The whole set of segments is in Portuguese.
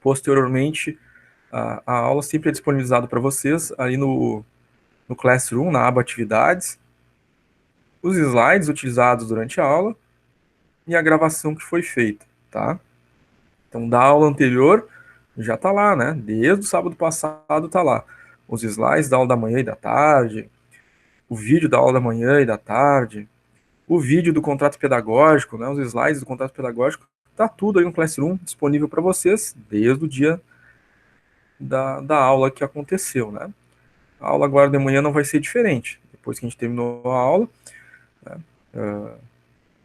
Posteriormente, a aula sempre é disponibilizada para vocês aí no Classroom, na aba Atividades, os slides utilizados durante a aula e a gravação que foi feita, tá? Então, da aula anterior já está lá, né? Desde o sábado passado está lá. Os slides da aula da manhã e da tarde, o vídeo da aula da manhã e da tarde, o vídeo do contrato pedagógico, né? Os slides do contrato pedagógico, tá tudo aí no Classroom disponível para vocês desde o dia da aula que aconteceu, né? A aula agora de manhã não vai ser diferente. Depois que a gente terminou a aula, né?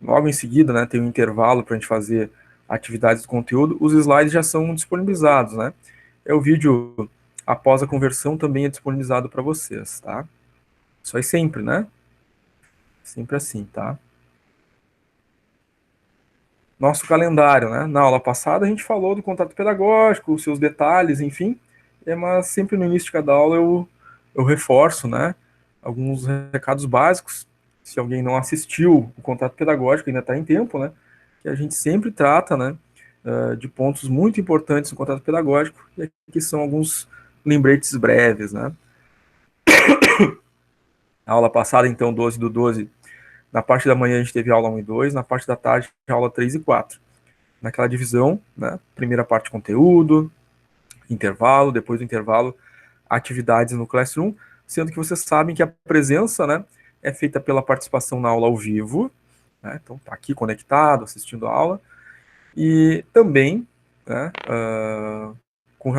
Logo em seguida, né, tem um intervalo para a gente fazer atividades do conteúdo, os slides já são disponibilizados, né? O vídeo após a conversão também é disponibilizado para vocês, tá? Isso aí sempre, né? Sempre assim, tá? Nosso calendário, né? Na aula passada a gente falou do contrato pedagógico, os seus detalhes, enfim, mas sempre no início de cada aula eu reforço, né? Alguns recados básicos. Se alguém não assistiu o contrato pedagógico, ainda está em tempo, né? Que a gente sempre trata, né? De pontos muito importantes no contrato pedagógico, e aqui são alguns lembretes breves, né? A aula passada, então, 12/12, na parte da manhã a gente teve aula 1 e 2, na parte da tarde, aula 3 e 4. Naquela divisão, né? Primeira parte, conteúdo, intervalo, depois do intervalo, atividades no Classroom, sendo que vocês sabem que a presença, né, é feita pela participação na aula ao vivo, né? Então tá aqui conectado, assistindo a aula, e também, né, com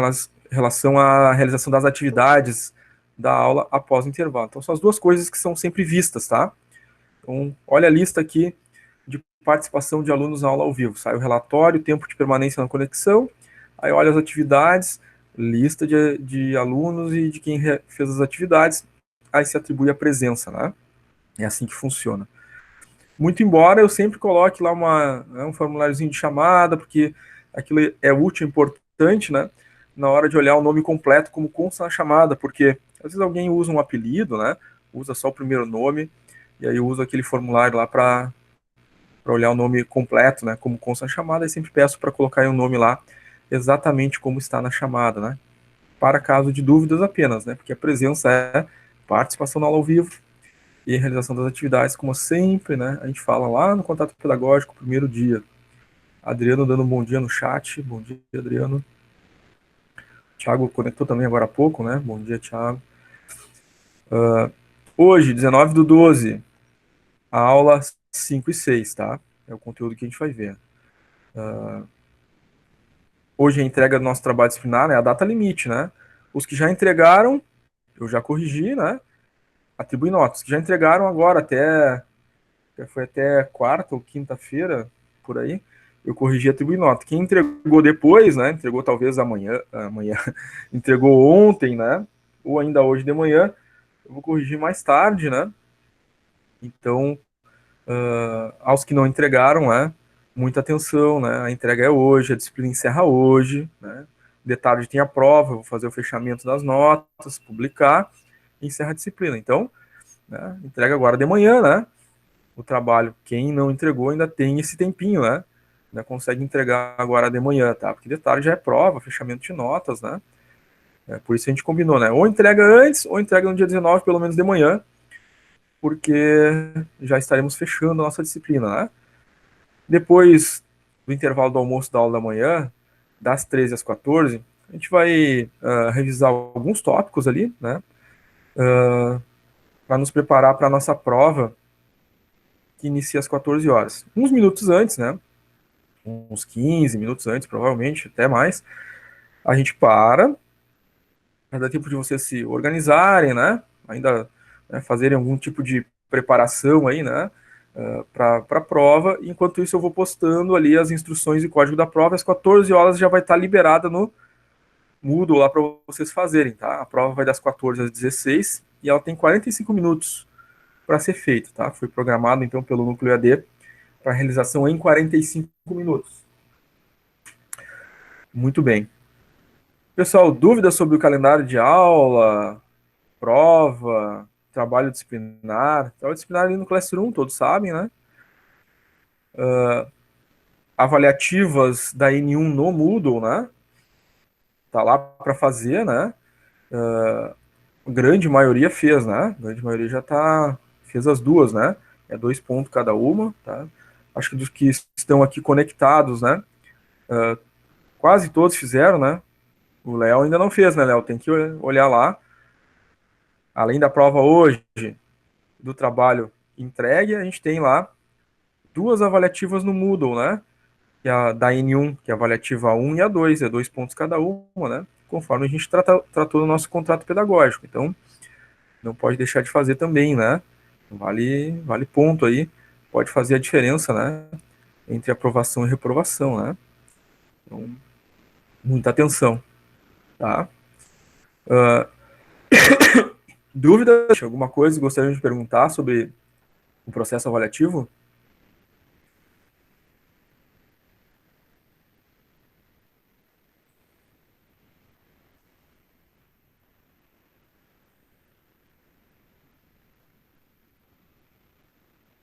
relação à realização das atividades da aula após o intervalo. Então são as duas coisas que são sempre vistas, tá? Então olha a lista aqui de participação de alunos na aula ao vivo. Sai o relatório, tempo de permanência na conexão, aí olha as atividades, lista de alunos e de quem fez as atividades, aí se atribui a presença, né? É assim que funciona. Muito embora eu sempre coloque lá um formuláriozinho de chamada, porque aquilo é útil, importante, né? Na hora de olhar o nome completo como consta na chamada, porque às vezes alguém usa um apelido, né? Usa só o primeiro nome, e aí usa aquele formulário lá para olhar o nome completo, né? Como consta na chamada, e sempre peço para colocar o nome lá exatamente como está na chamada, né? Para caso de dúvidas apenas, né? Porque a presença é participação na aula ao vivo e a realização das atividades, como sempre, né? A gente fala lá no contato pedagógico, primeiro dia. Adriano dando um bom dia no chat. Bom dia, Adriano. Thiago conectou também agora há pouco, né? Bom dia, Thiago. Hoje, 19/12, a aula 5 e 6, tá? É o conteúdo que a gente vai ver. Hoje a entrega do nosso trabalho disciplinar é a data limite, né? Os que já entregaram, eu já corrigi, né? Atribui notas. Que já entregaram agora foi até quarta ou quinta-feira, por aí, eu corrigi e atribuí nota. Quem entregou depois, né? Entregou talvez amanhã, entregou ontem, né? Ou ainda hoje de manhã, eu vou corrigir mais tarde, né? Então, aos que não entregaram, né? Muita atenção, né? A entrega é hoje, a disciplina encerra hoje, né? De tarde tem a prova, eu vou fazer o fechamento das notas, publicar e encerra a disciplina. Então, né? Entrega agora de manhã, né? O trabalho. Quem não entregou ainda tem esse tempinho, né? Ainda consegue entregar agora de manhã, tá? Porque de tarde já é prova, fechamento de notas, né? Por isso a gente combinou, né? Ou entrega antes, ou entrega no dia 19, pelo menos de manhã, porque já estaremos fechando a nossa disciplina, né? Depois do intervalo do almoço da aula da manhã, das 13 às 14, a gente vai revisar alguns tópicos ali, né? Para nos preparar para a nossa prova, que inicia às 14 horas. Uns minutos antes, né? Uns 15 minutos antes, provavelmente, até mais, a gente para dar tempo de vocês se organizarem, né? Ainda, né, fazerem algum tipo de preparação aí, né? Para a prova. Enquanto isso, eu vou postando ali as instruções e código da prova. Às 14 horas já vai estar liberada no Moodle lá para vocês fazerem, tá? A prova vai das 14 às 16 e ela tem 45 minutos para ser feita, tá? Foi programado, então, pelo Núcleo EAD para realização em 45 minutos. Muito bem. Pessoal, dúvidas sobre o calendário de aula, prova, trabalho disciplinar? Trabalho disciplinar ali no Classroom, todos sabem, né? Avaliativas da N1 no Moodle, né? tá lá para fazer, né? A grande maioria fez, né? A grande maioria já fez as duas, né? É 2 pontos cada uma, tá? Acho que dos que estão aqui conectados, né? Quase todos fizeram, né? O Léo ainda não fez, né, Léo? Tem que olhar lá. Além da prova hoje, do trabalho entregue, a gente tem lá 2 avaliativas no Moodle, né? Que é a da N1, que é a avaliativa 1 e a 2, é 2 pontos cada uma, né? Conforme a gente tratou no nosso contrato pedagógico. Então, não pode deixar de fazer também, né? Vale ponto aí. Pode fazer a diferença, né? Entre aprovação e reprovação, né? Então, muita atenção, tá? Dúvida? Alguma coisa que gostaria de perguntar sobre o processo avaliativo?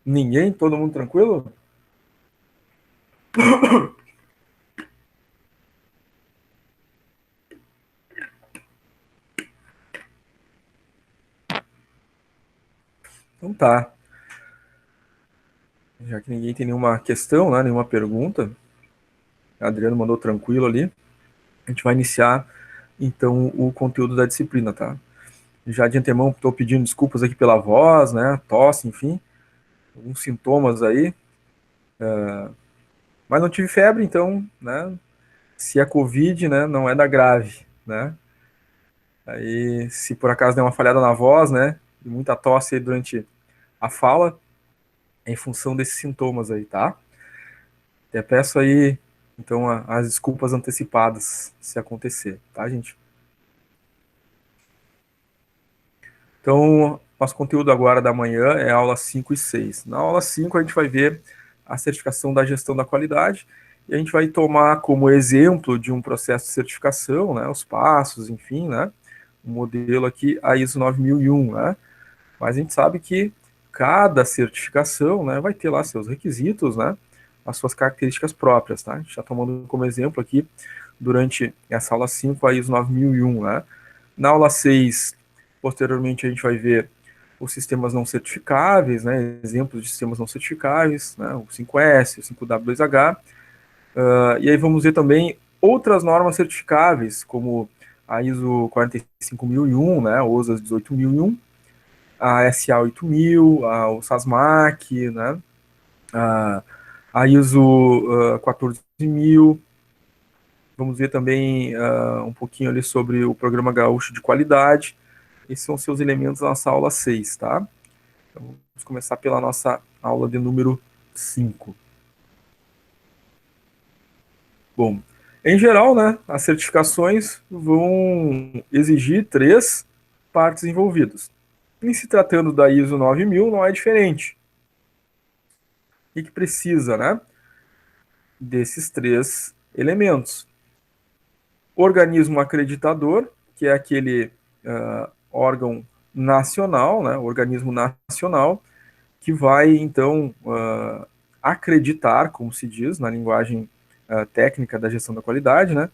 Ninguém? Todo mundo tranquilo? Então tá. Já que ninguém tem nenhuma questão, né, nenhuma pergunta, a Adriano mandou tranquilo ali, a gente vai iniciar então o conteúdo da disciplina, tá? Já de antemão estou pedindo desculpas aqui pela voz, né, tosse, enfim, alguns sintomas aí, mas não tive febre, então, né, se é Covid, né, não é da grave, né? Aí, se por acaso der uma falhada na voz, né, e muita tosse aí durante a fala, é em função desses sintomas aí, tá? Até peço aí, então, as desculpas antecipadas, se acontecer, tá, gente? Então, nosso conteúdo agora da manhã é aula 5 e 6. Na aula 5, a gente vai ver a certificação da gestão da qualidade e a gente vai tomar como exemplo de um processo de certificação, né, os passos, enfim, né, o modelo aqui, a ISO 9001, né, mas a gente sabe que cada certificação, né, vai ter lá seus requisitos, né, as suas características próprias, tá? A gente está tomando como exemplo aqui, durante essa aula 5, a ISO 9001, né. Na aula 6, posteriormente, a gente vai ver os sistemas não certificáveis, né, exemplos de sistemas não certificáveis, né, o 5S, o 5W2H, e aí vamos ver também outras normas certificáveis, como a ISO 45001, né, o OSAS 18001, a SA 8000, o SASMAC, né, a, a ISO 14000. Vamos ver também um pouquinho ali sobre o Programa Gaúcho de Qualidade. Esses são seus elementos na nossa aula 6, tá? Então, vamos começar pela nossa aula de número 5. Bom, em geral, né, as certificações vão exigir 3 partes envolvidas. Em se tratando da ISO 9000, não é diferente. O que precisa, né? Desses 3 elementos. Organismo acreditador, que é aquele órgão nacional, né, organismo nacional, que vai, então, acreditar, como se diz na linguagem técnica da gestão da qualidade, né,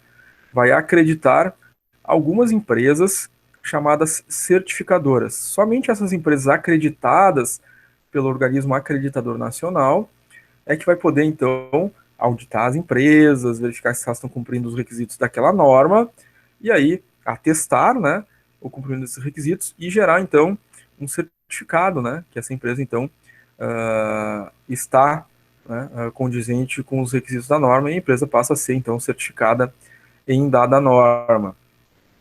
vai acreditar algumas empresas chamadas certificadoras. Somente essas empresas acreditadas pelo organismo acreditador nacional é que vai poder, então, auditar as empresas, verificar se elas estão cumprindo os requisitos daquela norma, e aí atestar, né, o cumprimento desses requisitos e gerar, então, um certificado, né, que essa empresa, então, está, né, condizente com os requisitos da norma e a empresa passa a ser, então, certificada em dada norma.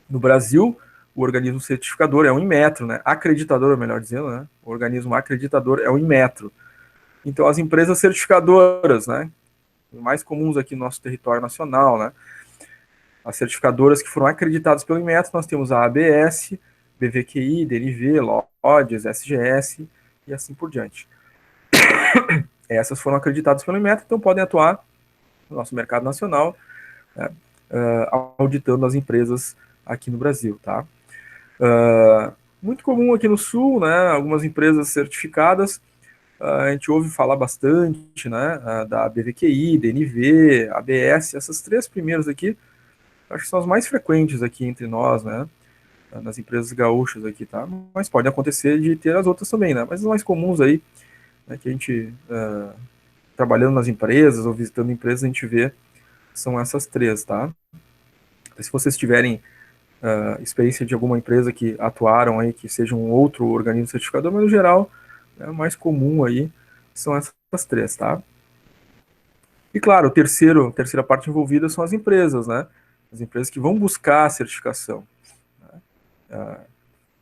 No Brasil, o organismo certificador é o Inmetro, né, acreditador, melhor dizendo, né, o organismo acreditador é o Inmetro. Então, as empresas certificadoras, né, mais comuns aqui no nosso território nacional, né, as certificadoras que foram acreditadas pelo Inmetro, nós temos a ABS, BVQI, DNV, LODES, SGS e assim por diante. Essas foram acreditadas pelo Inmetro, então podem atuar no nosso mercado nacional, né, auditando as empresas aqui no Brasil, tá? Muito comum aqui no Sul, né, algumas empresas certificadas, a gente ouve falar bastante, né, da BVQI, DNV, ABS, essas 3 primeiras aqui, acho que são as mais frequentes aqui entre nós, né? Nas empresas gaúchas aqui, tá? Mas pode acontecer de ter as outras também, né? Mas as mais comuns aí, né, que a gente, trabalhando nas empresas ou visitando empresas, a gente vê, são essas três, tá? Se vocês tiverem experiência de alguma empresa que atuaram aí, que seja um outro organismo certificador, mas no geral, né, o mais comum aí são essas três, tá? E claro, a terceira parte envolvida são as empresas, né? As empresas que vão buscar a certificação. Né?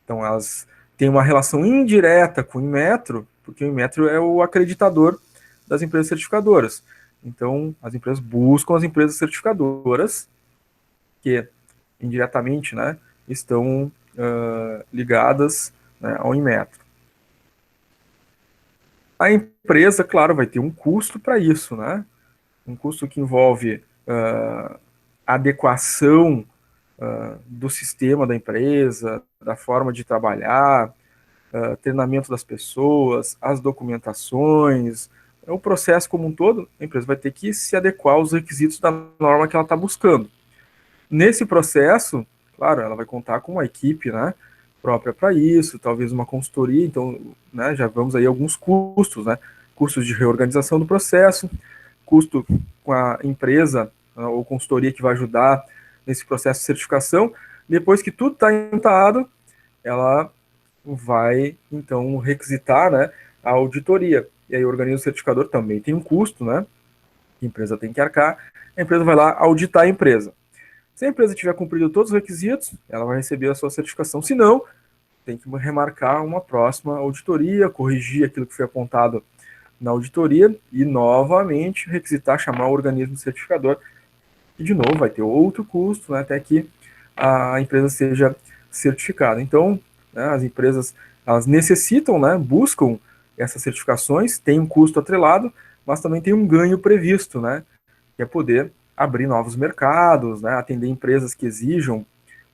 Então, elas têm uma relação indireta com o Inmetro, porque o Inmetro é o acreditador das empresas certificadoras. Então, as empresas buscam as empresas certificadoras, que indiretamente, né, estão ligadas, né, ao Inmetro. A empresa, claro, vai ter um custo para isso, né? Um custo que envolve adequação do sistema da empresa, da forma de trabalhar, treinamento das pessoas, as documentações, o processo como um todo, a empresa vai ter que se adequar aos requisitos da norma que ela está buscando. Nesse processo, claro, ela vai contar com uma equipe, né, própria para isso, talvez uma consultoria, então, né, já vamos aí alguns custos, né, custos de reorganização do processo, custo com a empresa ou consultoria que vai ajudar nesse processo de certificação. Depois que tudo está implantado, ela vai, então, requisitar, né, a auditoria. E aí o organismo certificador também tem um custo, né, que a empresa tem que arcar. A empresa vai lá auditar a empresa. Se a empresa tiver cumprido todos os requisitos, ela vai receber a sua certificação. Se não, tem que remarcar uma próxima auditoria, corrigir aquilo que foi apontado na auditoria e, novamente, requisitar, chamar o organismo certificador. E, de novo, vai ter outro custo, né, até que a empresa seja certificada. Então, né, as empresas, elas necessitam, né, buscam essas certificações, tem um custo atrelado, mas também tem um ganho previsto, né, que é poder abrir novos mercados, né, atender empresas que exijam,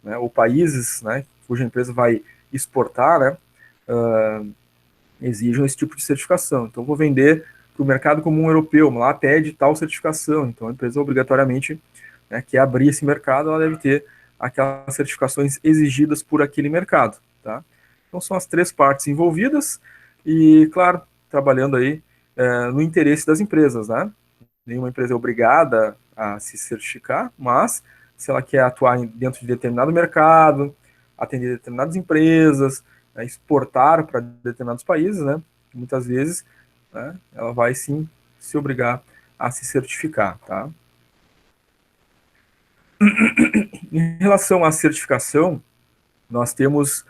né, ou países, né, cuja empresa vai exportar, né, exijam esse tipo de certificação. Então, vou vender para o mercado comum europeu, lá pede tal certificação, então a empresa obrigatoriamente, né, quer abrir esse mercado, ela deve ter aquelas certificações exigidas por aquele mercado, tá? Então, são as três partes envolvidas e, claro, trabalhando aí no interesse das empresas, né? Nenhuma empresa é obrigada a se certificar, mas se ela quer atuar dentro de determinado mercado, atender determinadas empresas, né, exportar para determinados países, né, muitas vezes, né, ela vai sim se obrigar a se certificar, tá? Em relação à certificação, nós temos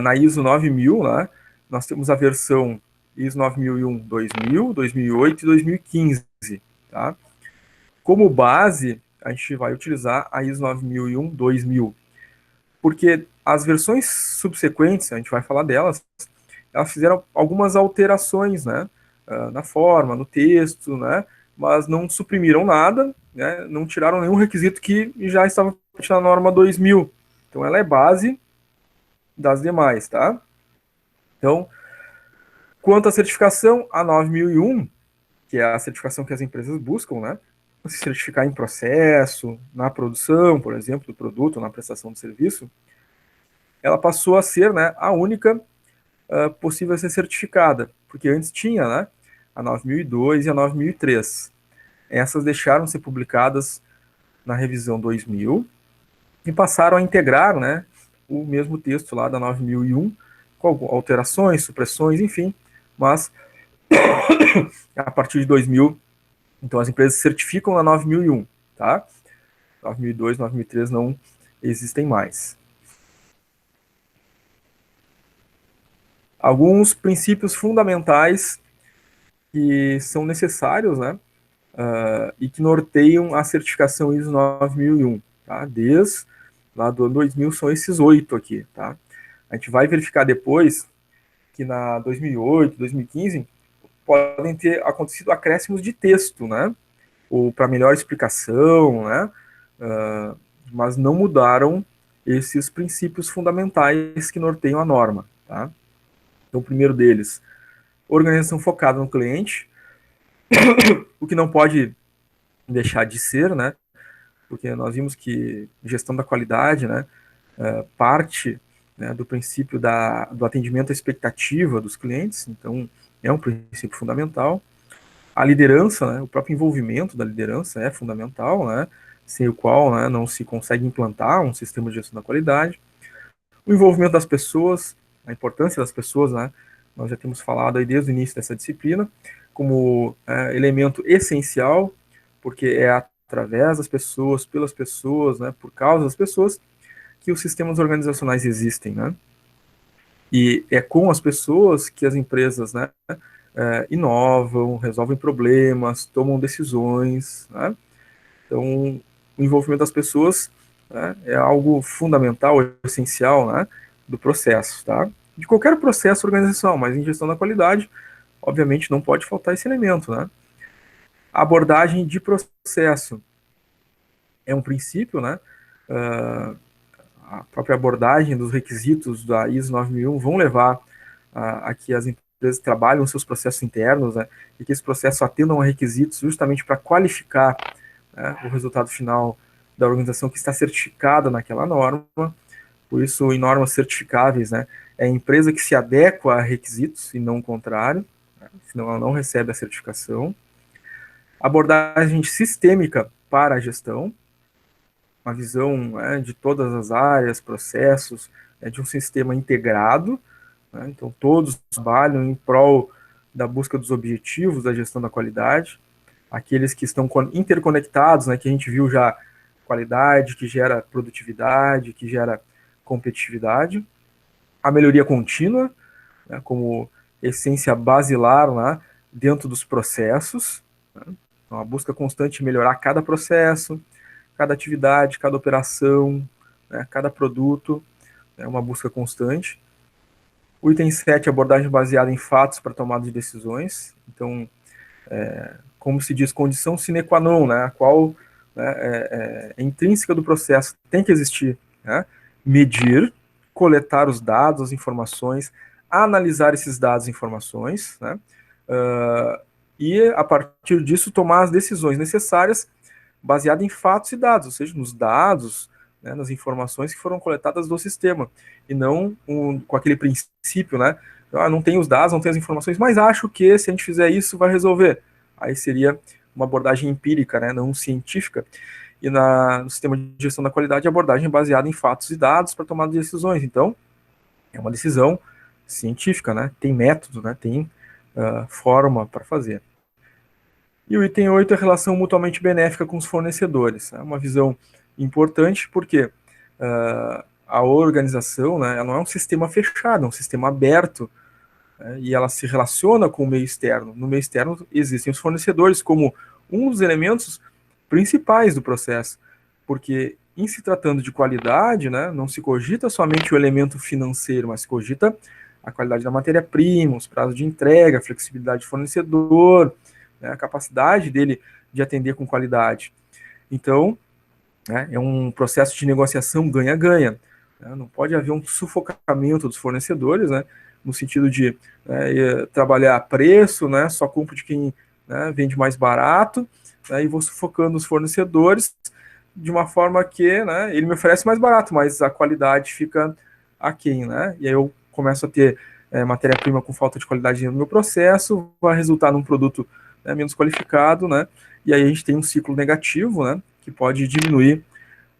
na ISO 9000, né, nós temos a versão ISO 9001 2000, 2008 e 2015, tá? Como base, a gente vai utilizar a ISO 9001 2000, porque as versões subsequentes, a gente vai falar delas, elas fizeram algumas alterações, né, na forma, no texto, né, mas não suprimiram nada, né, não tiraram nenhum requisito que já estava na norma 2000. Então, ela é base das demais, tá? Então, quanto à certificação, a 9001, que é a certificação que as empresas buscam, né, se certificar em processo, na produção, por exemplo, do produto, na prestação de serviço, ela passou a ser, né, a única possível a ser certificada, porque antes tinha, né, a 9002 e a 9003. Essas deixaram de ser publicadas na revisão 2000 e passaram a integrar, né, o mesmo texto lá da 9001, com alterações, supressões, enfim, mas a partir de 2000, então as empresas certificam na 9001, tá? 9002, 9003 não existem mais. Alguns princípios fundamentais que são necessários, né, e que norteiam a certificação ISO 9001, tá? Desde lá do ano 2000 são esses 8 aqui, tá? A gente vai verificar depois que na 2008, 2015 podem ter acontecido acréscimos de texto, né? Ou para melhor explicação, né? Mas não mudaram esses princípios fundamentais que norteiam a norma, tá? Então, o primeiro deles, organização focada no cliente, o que não pode deixar de ser, né? porque nós vimos que gestão da qualidade, né, parte, né, do princípio do atendimento à expectativa dos clientes, então é um princípio fundamental. A liderança, né, o próprio envolvimento da liderança é fundamental, né, sem o qual, né, não se consegue implantar um sistema de gestão da qualidade. O envolvimento das pessoas, a importância das pessoas, né, nós já temos falado aí desde o início dessa disciplina, como elemento essencial, porque é através das pessoas, pelas pessoas, né, por causa das pessoas, que os sistemas organizacionais existem, né? E é com as pessoas que as empresas, né, inovam, resolvem problemas, tomam decisões, né? Então, o envolvimento das pessoas, né, é algo fundamental, essencial, né, do processo, tá? De qualquer processo organizacional, mas em gestão da qualidade, obviamente, não pode faltar esse elemento, né? A abordagem de processo é um princípio, né? A própria abordagem dos requisitos da ISO 9001 vão levar a que as empresas trabalhem os seus processos internos, né, e que esses processos atendam a requisitos justamente para qualificar, né, o resultado final da organização que está certificada naquela norma. Por isso, em normas certificáveis, né, é a empresa que se adequa a requisitos e não o contrário, né, senão ela não recebe a certificação. Abordagem sistêmica para a gestão, uma visão, né, de todas as áreas, processos, né, de um sistema integrado, né, então todos trabalham em prol da busca dos objetivos da gestão da qualidade, aqueles que estão interconectados, né, que a gente viu já, qualidade que gera produtividade, que gera competitividade, a melhoria contínua, né, como essência basilar, né, dentro dos processos, né, então a busca constante de melhorar cada processo, cada atividade, cada operação, né, cada produto, é uma busca constante. O item 7, abordagem baseada em fatos para tomada de decisões. Então, como se diz, condição sine qua non, né, a qual, né, é intrínseca do processo, tem que existir, né, medir, coletar os dados, as informações, analisar esses dados e informações, né, e, a partir disso, tomar as decisões necessárias baseado em fatos e dados, ou seja, nos dados, né, nas informações que foram coletadas do sistema, e não com aquele princípio, né, não tem os dados, não tem as informações, mas acho que se a gente fizer isso vai resolver. Aí seria uma abordagem empírica, né, não científica. E no sistema de gestão da qualidade, a abordagem é baseada em fatos e dados para tomar decisões. Então, é uma decisão científica, né, tem método, né, tem forma para fazer. E o item 8 é a relação mutuamente benéfica com os fornecedores. É uma visão importante porque a organização, né, ela não é um sistema fechado, é um sistema aberto, né, e ela se relaciona com o meio externo. No meio externo existem os fornecedores como um dos elementos principais do processo, porque em se tratando de qualidade, né, não se cogita somente o elemento financeiro, mas se cogita a qualidade da matéria-prima, os prazos de entrega, a flexibilidade do fornecedor, né, a capacidade dele de atender com qualidade. Então, né, é um processo de negociação ganha-ganha. Né, não pode haver um sufocamento dos fornecedores, né, no sentido de trabalhar preço, né, só compro de quem, né, vende mais barato, né, e vou sufocando os fornecedores de uma forma que, né, ele me oferece mais barato, mas a qualidade fica aquém, né, e aí eu começo a ter matéria-prima com falta de qualidade no meu processo, vai resultar num produto, né, menos qualificado, né, e aí a gente tem um ciclo negativo, né, que pode diminuir,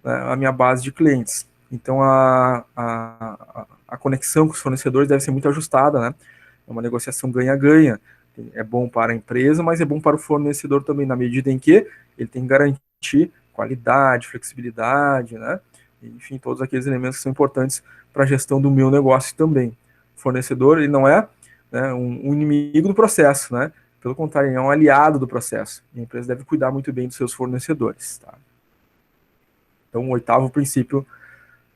né, a minha base de clientes. Então, a conexão com os fornecedores deve ser muito ajustada, né? É uma negociação ganha-ganha. É bom para a empresa, mas é bom para o fornecedor também, na medida em que ele tem que garantir qualidade, flexibilidade, né? Enfim, todos aqueles elementos que são importantes para a gestão do meu negócio também. O fornecedor, ele não é, né, um inimigo do processo, né? Pelo contrário, ele é um aliado do processo. E a empresa deve cuidar muito bem dos seus fornecedores, tá? Então, o oitavo princípio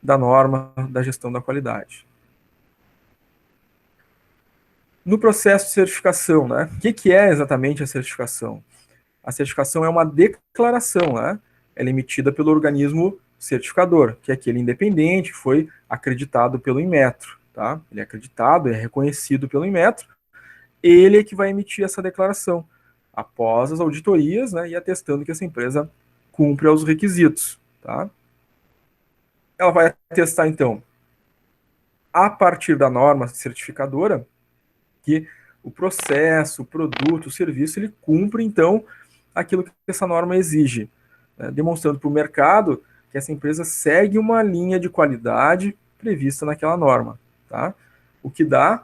da norma da gestão da qualidade. No processo de certificação, né? O que é exatamente a certificação? A certificação é uma declaração, né? Ela é emitida pelo organismo certificador, que é aquele independente, que foi acreditado pelo Inmetro, tá? Ele é acreditado, é reconhecido pelo Inmetro, ele é que vai emitir essa declaração, após as auditorias, né? E atestando que essa empresa cumpre aos requisitos, tá? Ela vai atestar, então, a partir da norma certificadora, que o processo, o produto, o serviço, ele cumpre, então, aquilo que essa norma exige, né? Demonstrando para o mercado que essa empresa segue uma linha de qualidade prevista naquela norma, tá? O que dá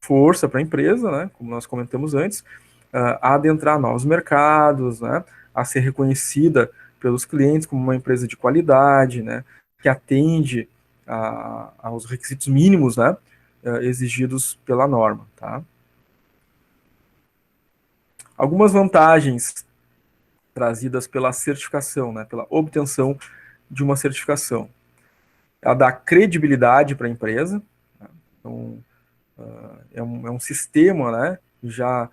força para a empresa, né, como nós comentamos antes, a adentrar novos mercados, né, a ser reconhecida pelos clientes como uma empresa de qualidade, né, que atende aos requisitos mínimos, né, exigidos pela norma, tá? Algumas vantagens trazidas pela certificação, né, pela obtenção de uma certificação. Ela dá credibilidade para a empresa, né? Então, é um sistema, né, já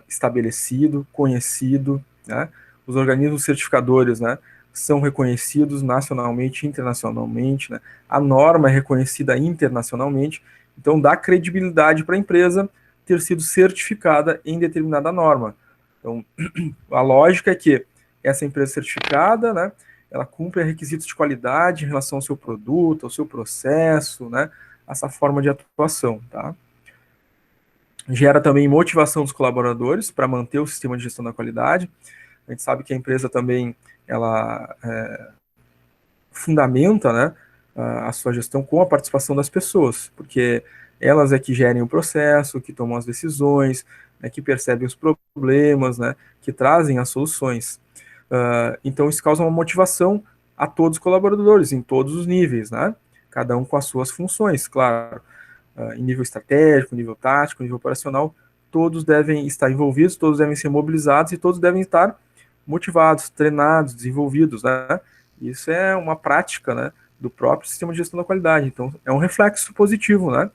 estabelecido, conhecido, né? Os organismos certificadores, né, são reconhecidos nacionalmente, internacionalmente, né? A norma é reconhecida internacionalmente, então dá credibilidade para a empresa ter sido certificada em determinada norma. Então, a lógica é que essa empresa certificada, né, ela cumpre requisitos de qualidade em relação ao seu produto, ao seu processo, né, essa forma de atuação, tá? Gera também motivação dos colaboradores para manter o sistema de gestão da qualidade. A gente sabe que a empresa também, ela fundamenta, né, a sua gestão com a participação das pessoas, porque elas é que gerem o processo, que tomam as decisões, né, que percebem os problemas, né, que trazem as soluções. Então, isso causa uma motivação a todos os colaboradores, em todos os níveis, né, cada um com as suas funções, claro. Em nível estratégico, nível tático, nível operacional, todos devem estar envolvidos, todos devem ser mobilizados e todos devem estar motivados, treinados, desenvolvidos, né? Isso é uma prática, né, do próprio sistema de gestão da qualidade. Então, é um reflexo positivo, né?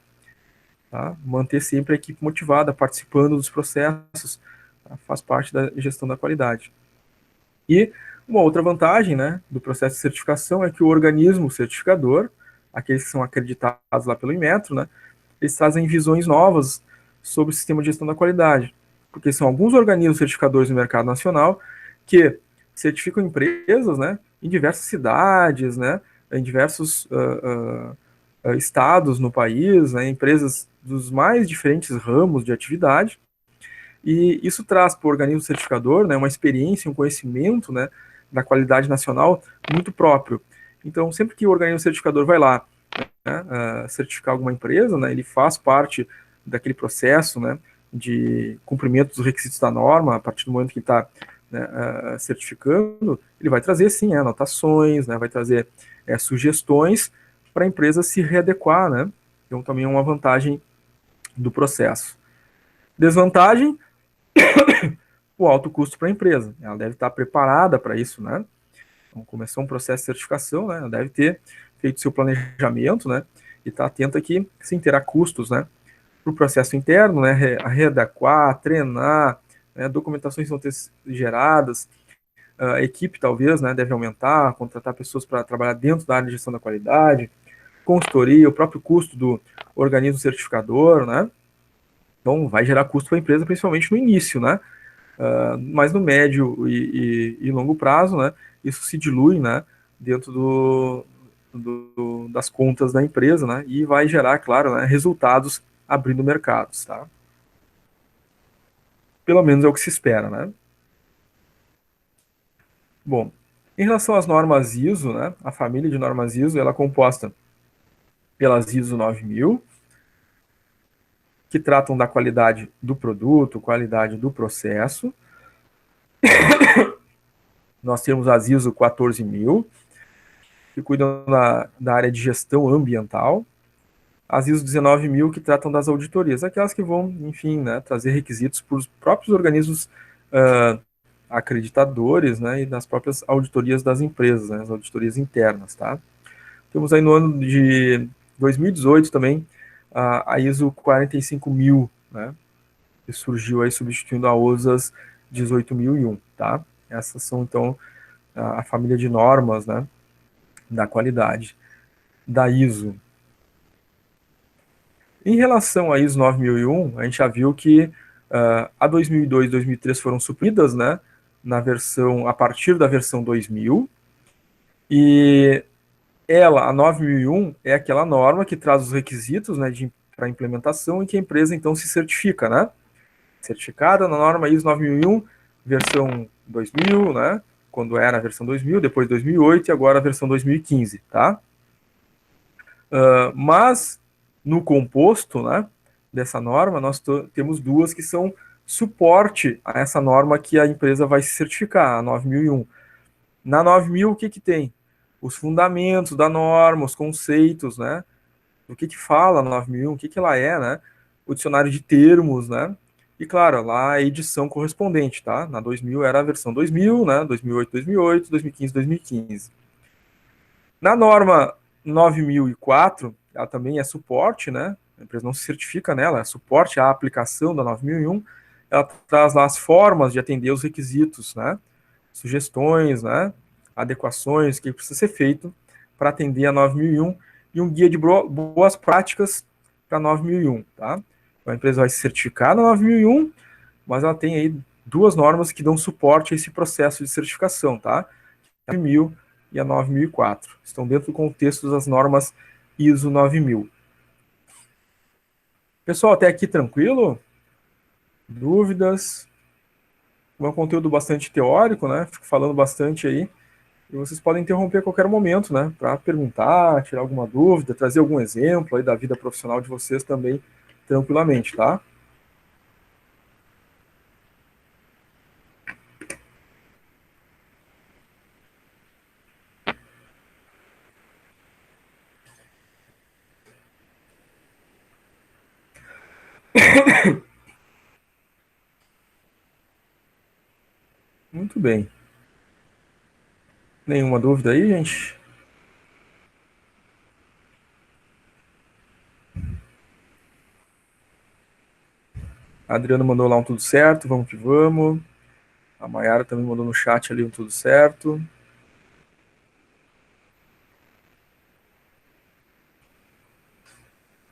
Tá? Manter sempre a equipe motivada, participando dos processos, tá? Faz parte da gestão da qualidade. E uma outra vantagem, né, do processo de certificação é que o organismo certificador, aqueles que são acreditados lá pelo Inmetro, né, eles trazem visões novas sobre o sistema de gestão da qualidade, porque são alguns organismos certificadores no mercado nacional que certificam empresas, né, em diversas cidades, né, em diversos estados no país, né, empresas dos mais diferentes ramos de atividade, e isso traz para o organismo certificador, né, uma experiência, um conhecimento, né, da qualidade nacional muito próprio. Então, sempre que o organismo certificador vai lá, né, certificar alguma empresa, né, ele faz parte daquele processo, né, de cumprimento dos requisitos da norma, a partir do momento que está, né, certificando, ele vai trazer, sim, anotações, né, vai trazer sugestões para a empresa se readequar, né, então também é uma vantagem do processo. Desvantagem, o alto custo para a empresa, ela deve estar preparada para isso, né, então, começou um processo de certificação, né, ela deve ter feito seu planejamento, né, e estar atenta que, sim, terá custos, né, para o processo interno, né, readequar, treinar, né, documentações vão ter geradas, a equipe talvez, né, deve aumentar, contratar pessoas para trabalhar dentro da área de gestão da qualidade, consultoria, o próprio custo do organismo certificador, né, então vai gerar custo para a empresa, principalmente no início, né, mas no médio e longo prazo, né, isso se dilui, né, dentro das contas da empresa, né, e vai gerar, claro, né, resultados abrindo mercados, tá? Pelo menos é o que se espera, né? Bom, em relação às normas ISO, né, a família de normas ISO, ela é composta pelas ISO 9000, que tratam da qualidade do produto, qualidade do processo. Nós temos as ISO 14000, que cuidam da área de gestão ambiental. As ISO 19000, que tratam das auditorias, aquelas que vão, enfim, né, trazer requisitos para os próprios organismos acreditadores, né, e das próprias auditorias das empresas, né, as auditorias internas, tá? Temos aí no ano de 2018 também a ISO 45000, né, que surgiu aí substituindo a OSAS 18001, tá? Essas são, então, a família de normas, né, da qualidade da ISO. Em relação à ISO 9001, a gente já viu que a 2002 e 2003 foram supridas, né, a partir da versão 2000, e ela, a 9001, é aquela norma que traz os requisitos, né, para implementação e que a empresa então se certifica, né? Certificada na norma ISO 9001, versão 2000, né? Quando era a versão 2000, depois 2008 e agora a versão 2015, tá? Mas no composto, né, dessa norma, nós temos duas que são suporte a essa norma que a empresa vai se certificar, a 9001. Na 9000, o que tem? Os fundamentos da norma, os conceitos, né? O que fala a 9001, o que ela é, né? O dicionário de termos, né? E, claro, lá a edição correspondente, tá? Na 2000 era a versão 2000, né? 2008, 2008, 2015, 2015. Na norma 9004, ela também é suporte, né? A empresa não se certifica nela, é suporte à aplicação da 9001. Ela traz lá as formas de atender os requisitos, né? Sugestões, né? Adequações que precisa ser feito para atender a 9001 e um guia de boas práticas para 9001, tá? Então, a empresa vai se certificar na 9001, mas ela tem aí duas normas que dão suporte a esse processo de certificação, tá? A 9000 e a 9004. Estão dentro do contexto das normas ISO 9000. Pessoal, até aqui tranquilo? Dúvidas? É um conteúdo bastante teórico, né? Fico falando bastante aí. E vocês podem interromper a qualquer momento, né? Para perguntar, tirar alguma dúvida, trazer algum exemplo aí da vida profissional de vocês também, tranquilamente, tá? Muito bem. Nenhuma dúvida aí, gente? A Adriana mandou lá um tudo certo, vamos que vamos. A Mayara também mandou no chat ali um tudo certo.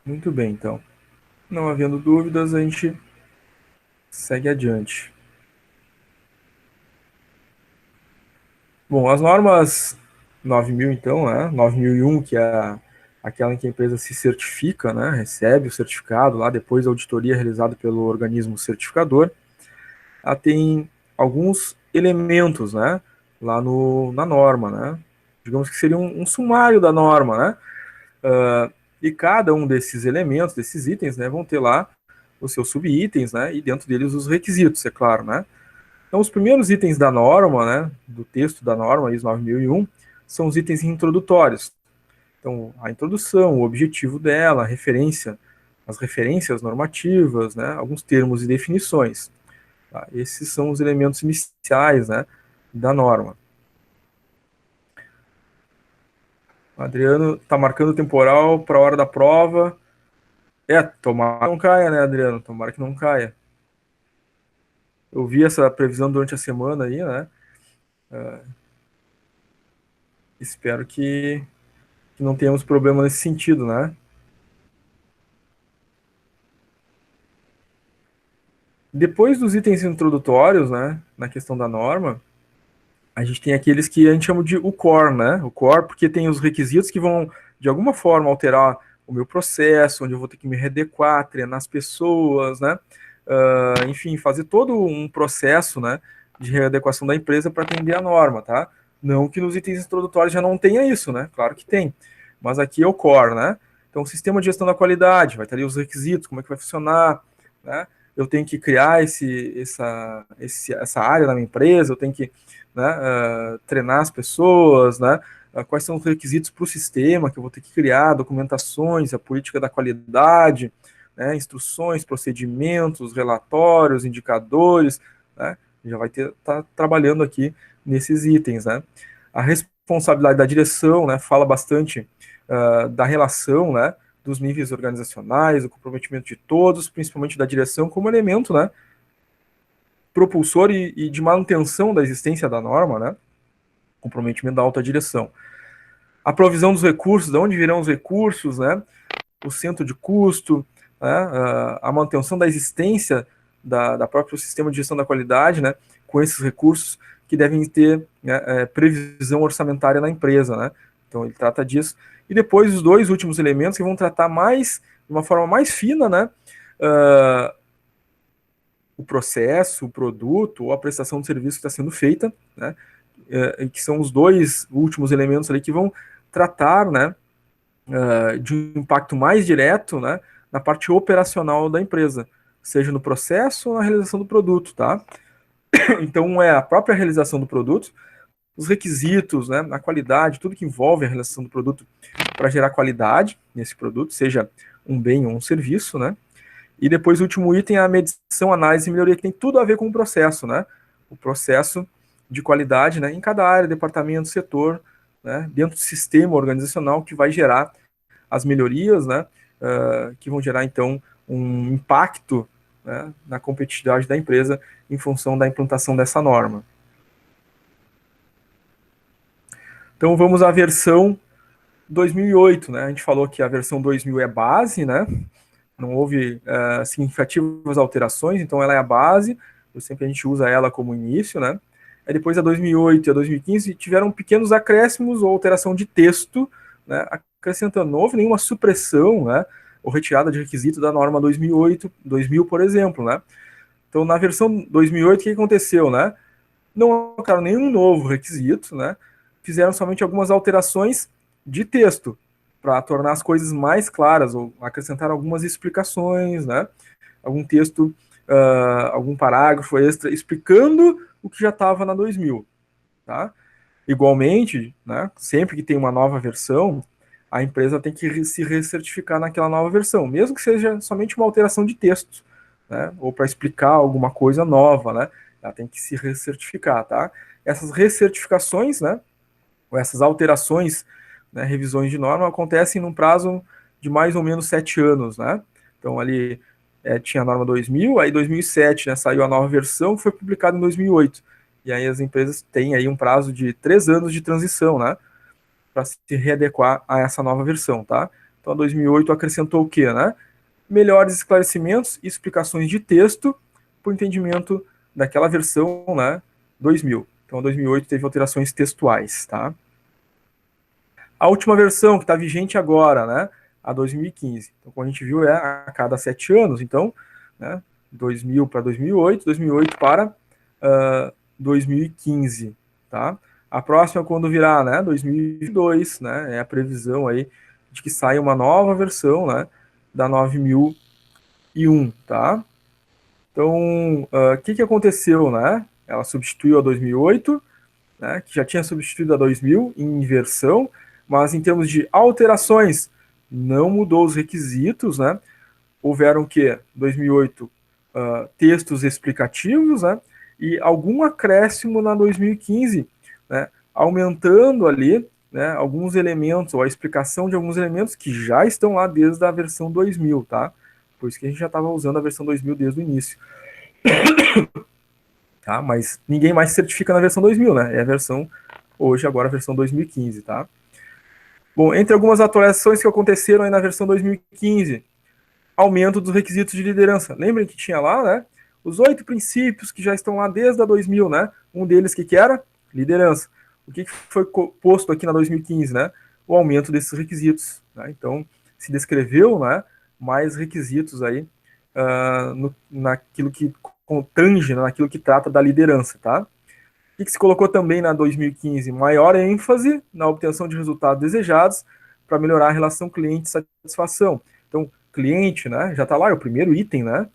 Muito bem, então. Não havendo dúvidas, a gente segue adiante. Bom, as normas 9000, então, né? 9001, que é aquela em que a empresa se certifica, né? Recebe o certificado lá, depois da auditoria realizada pelo organismo certificador. Ela tem alguns elementos, né? Lá na norma, né? Digamos que seria um sumário da norma, né? E cada um desses elementos, desses itens, né? Vão ter lá os seus subitens, né? E dentro deles os requisitos, é claro, né? Então, os primeiros itens da norma, né, do texto da norma ISO 9001, são os itens introdutórios. Então, a introdução, o objetivo dela, a referência, as referências normativas, né, alguns termos e definições. Tá? Esses são os elementos iniciais, né, da norma. O Adriano está marcando o temporal para a hora da prova. Tomara que não caia, né, Adriano? Tomara que não caia. Eu vi essa previsão durante a semana aí, né? Espero que não tenhamos problema nesse sentido, né? Depois dos itens introdutórios, né, na questão da norma, a gente tem aqueles que a gente chama de o core, né? O core porque tem os requisitos que vão, de alguma forma, alterar o meu processo, onde eu vou ter que me readequar, treinar as pessoas, né? Enfim, fazer todo um processo, né, de readequação da empresa para atender a norma, tá? Não que nos itens introdutórios já não tenha isso, né? Claro que tem. Mas aqui é o core, né? Então, o sistema de gestão da qualidade, vai ter ali os requisitos, como é que vai funcionar, né? Eu tenho que criar essa área na minha empresa, eu tenho que, né, treinar as pessoas, né? Quais são os requisitos para o sistema que eu vou ter que criar, documentações, a política da qualidade, né, instruções, procedimentos, relatórios, indicadores, né? Já vai estar trabalhando aqui nesses itens, né? A responsabilidade da direção, né? Fala bastante da relação, né? Dos níveis organizacionais, o comprometimento de todos, principalmente da direção, como elemento, né, propulsor e de manutenção da existência da norma, né, comprometimento da alta direção. A provisão dos recursos, de onde virão os recursos, né, o centro de custo, né, a manutenção da existência da próprio sistema de gestão da qualidade, né, com esses recursos que devem ter, né, previsão orçamentária na empresa, né? Então ele trata disso. E depois os dois últimos elementos que vão tratar mais, de uma forma mais fina, né? O processo, o produto ou a prestação de serviço que está sendo feita, né? Que são os dois últimos elementos ali que vão tratar, né, de um impacto mais direto, né, na parte operacional da empresa, seja no processo ou na realização do produto, tá? Então é a própria realização do produto, os requisitos, né, a qualidade, tudo que envolve a realização do produto para gerar qualidade nesse produto, seja um bem ou um serviço, né? E depois o último item é a medição, análise e melhoria, que tem tudo a ver com o processo, né? O processo de qualidade, né, em cada área, departamento, setor, né, dentro do sistema organizacional que vai gerar as melhorias, né, que vão gerar, então, um impacto, né, na competitividade da empresa em função da implantação dessa norma. Então, vamos à versão 2008, né? A gente falou que a versão 2000 é base, né? Não houve significativas alterações, então ela é a base, sempre a gente usa ela como início, né? Aí depois a 2008 e a 2015 tiveram pequenos acréscimos ou alteração de texto, né? Acrescentando, não houve nenhuma supressão, né? Ou retirada de requisito da norma 2008, 2000, por exemplo, né? Então, na versão 2008, o que aconteceu, né? Não colocaram nenhum novo requisito, né? Fizeram somente algumas alterações de texto para tornar as coisas mais claras ou acrescentar algumas explicações, né? Algum texto, algum parágrafo extra explicando o que já estava na 2000, tá? Igualmente, né? Sempre que tem uma nova versão, a empresa tem que se recertificar naquela nova versão, mesmo que seja somente uma alteração de texto, né? Ou para explicar alguma coisa nova, né? Ela tem que se recertificar, tá? Essas recertificações, né? Ou essas alterações, né, revisões de norma, acontecem num prazo de mais ou menos 7 anos, né? Então, ali tinha a norma 2000, aí 2007, né, saiu a nova versão, que foi publicada em 2008. E aí as empresas têm aí um prazo de 3 anos de transição, né? Para se readequar a essa nova versão, tá? Então, a 2008 acrescentou o quê, né? Melhores esclarecimentos e explicações de texto para o entendimento daquela versão, né, 2000. Então, a 2008 teve alterações textuais, tá? A última versão que está vigente agora, né, a 2015. Então, como a gente viu, é a cada 7 anos. Então, né, 2000 para 2008, 2008 para 2015, tá? A próxima, quando virar, né, 2022, né, é a previsão aí de que saia uma nova versão, né, da 9001, tá? Então, o que aconteceu, né? Ela substituiu a 2008, né, que já tinha substituído a 2000 em versão, mas em termos de alterações, não mudou os requisitos, né? Houveram que 2008 textos explicativos, né? E algum acréscimo na 2015, né? Aumentando ali, né, alguns elementos, ou a explicação de alguns elementos que já estão lá desde a versão 2000, tá? Por isso que a gente já estava usando a versão 2000 desde o início. Tá? Mas ninguém mais se certifica na versão 2000, né? É a versão, hoje, agora a versão 2015, tá? Bom, entre algumas atualizações que aconteceram aí na versão 2015, aumento dos requisitos de liderança. Lembrem que tinha lá, né? Os 8 princípios que já estão lá desde a 2000, né? Um deles que era? Liderança. O que foi posto aqui na 2015, né? O aumento desses requisitos. Né? Então, se descreveu, né, mais requisitos aí naquilo que tange, né, naquilo que trata da liderança, tá? O que se colocou também na 2015? Maior ênfase na obtenção de resultados desejados para melhorar a relação cliente-satisfação. Então, cliente, né, já está lá, é o primeiro item, né,